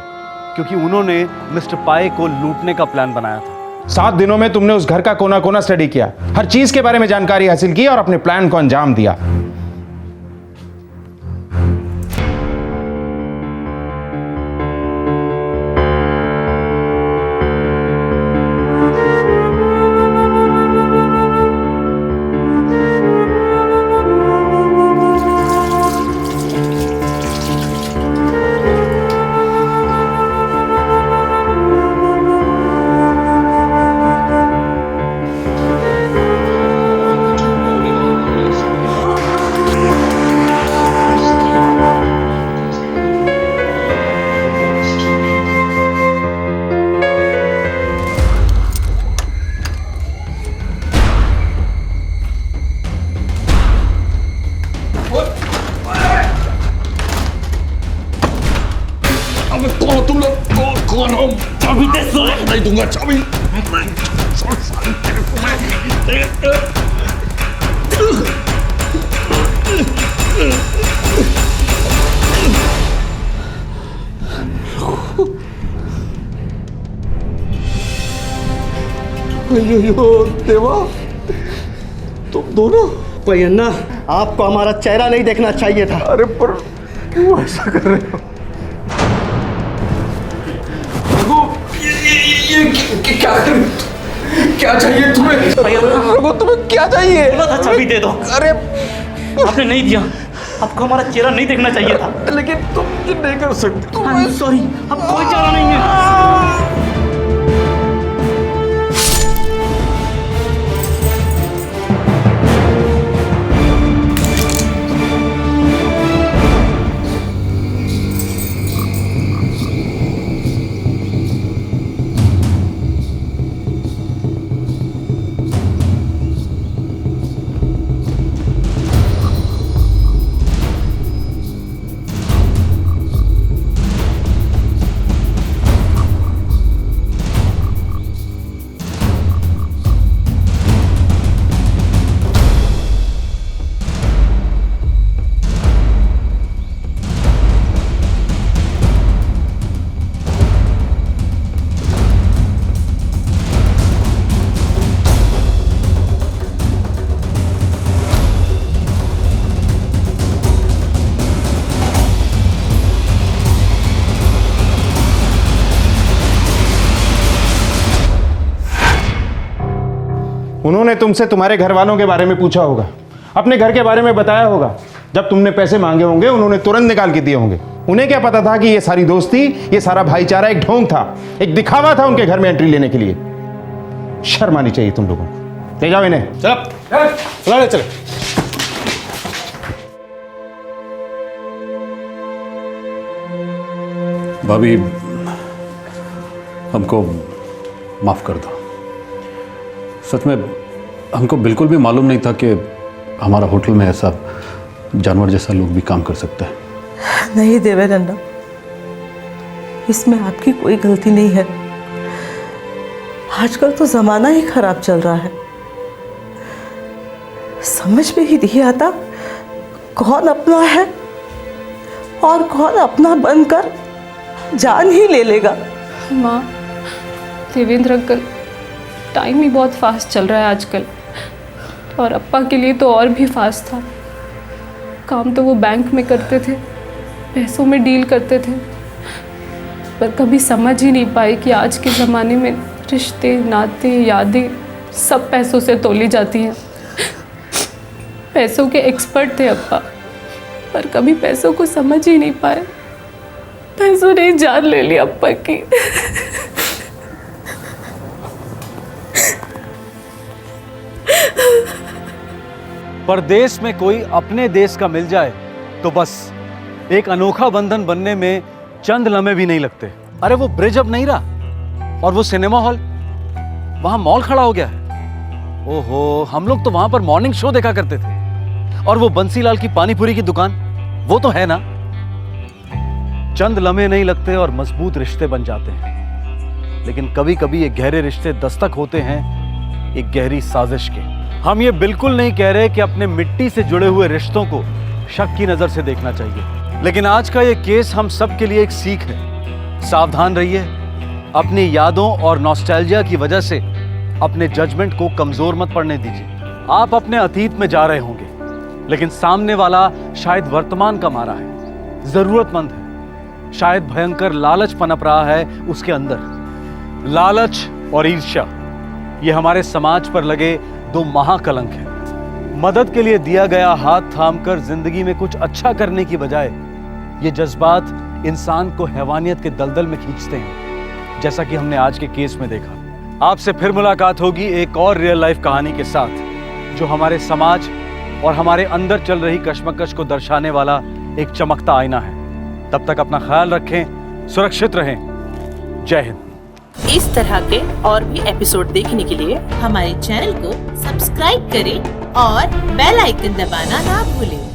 क्योंकि उन्होंने मिस्टर पाई को लूटने का प्लान बनाया था। 7 दिनों में तुमने उस घर का कोना कोना स्टडी किया, हर चीज के बारे में जानकारी हासिल की और अपने प्लान को अंजाम दिया। नहीं दूंगा चाबी। देवा, तुम दोनों। भैया आपको हमारा चेहरा नहीं देखना चाहिए था। अरे पर क्यों ऐसा कर रहे हो? क्या चाहिए तुम्हें? तुम्हें क्या चाहिए? बोला था चाबी दे दो। अरे आपने नहीं दिया, आपको हमारा चेहरा नहीं देखना चाहिए था। लेकिन तुम ये नहीं कर सकते। सॉरी, अब कोई चारा नहीं है। उन्होंने तुमसे तुम्हारे घर वालों के बारे में पूछा होगा, अपने घर के बारे में बताया होगा। जब तुमने पैसे मांगे होंगे उन्होंने तुरंत निकाल के दिए होंगे। उन्हें क्या पता था कि ये सारी दोस्ती, ये सारा भाईचारा एक ढोंग था, एक दिखावा था उनके घर में एंट्री लेने के लिए। शर्म आनी चाहिए तुम लोगों को। ले जाओ इन्हें। चल चल। भाभी, हमको माफ़ कर दो। सच में हमको बिल्कुल भी मालूम नहीं था कि हमारा होटल में ऐसा जानवर जैसा लोग भी काम कर सकता है। नहीं देवेंद्र, इसमें आपकी कोई गलती नहीं है। आजकल तो जमाना ही खराब चल रहा है। समझ में ही नहीं आता कौन अपना है और कौन अपना बनकर जान ही ले लेगा। माँ, देवेंद्र अंकल, टाइम ही बहुत फास्ट चल रहा है आजकल, और अप्पा के लिए तो और भी फास्ट था। काम तो वो बैंक में करते थे, पैसों में डील करते थे, पर कभी समझ ही नहीं पाए कि आज के ज़माने में रिश्ते, नाते, यादें सब पैसों से तोली जाती हैं। पैसों के एक्सपर्ट थे अप्पा, पर कभी पैसों को समझ ही नहीं पाए। पैसों ने जान ले ली अप्पा की। परदेश में कोई अपने देश का मिल जाए तो बस एक अनोखा बंधन बनने में चंद लम्हे भी नहीं लगते। अरे वो ब्रिज अब नहीं रहा, और वो सिनेमा हॉल, वहां मॉल खड़ा हो गया है। ओहो, हम लोग तो वहां पर मॉर्निंग शो देखा करते थे। और वो बंसीलाल की पानीपुरी की दुकान, वो तो है ना। चंद लम्हे नहीं लगते और मजबूत रिश्ते बन जाते हैं। लेकिन कभी कभी ये गहरे रिश्ते दस्तक होते हैं एक गहरी साजिश के। हम ये बिल्कुल नहीं कह रहे कि अपने मिट्टी से जुड़े हुए रिश्तों को शक की नजर से देखना चाहिए, लेकिन आज का ये केस हम सब के लिए एक सीख है। सावधान रहिए, अपनी यादों और नॉस्टैल्जिया की वजह से अपने जजमेंट को कमजोर मत पड़ने दीजिए। आप अपने अतीत में जा रहे होंगे, लेकिन सामने वाला शायद वर्तमान का मारा है, जरूरतमंद है, शायद भयंकर लालच पनप रहा है उसके अंदर। लालच और ईर्ष्या, ये हमारे समाज पर लगे दो महाकलंक हैं। मदद के लिए दिया गया हाथ थामकर जिंदगी में कुछ अच्छा करने की बजाय ये जज्बात इंसान को हैवानियत के दलदल में खींचते हैं, जैसा कि हमने आज के केस में देखा। आपसे फिर मुलाकात होगी एक और रियल लाइफ कहानी के साथ, जो हमारे समाज और हमारे अंदर चल रही कश्मकश को दर्शाने वाला एक चमकता आईना है। तब तक अपना ख्याल रखें, सुरक्षित रहें। जय हिंद। इस तरह के और भी एपिसोड देखने के लिए हमारे चैनल को सब्सक्राइब करें और बेल आइकन दबाना ना भूलें।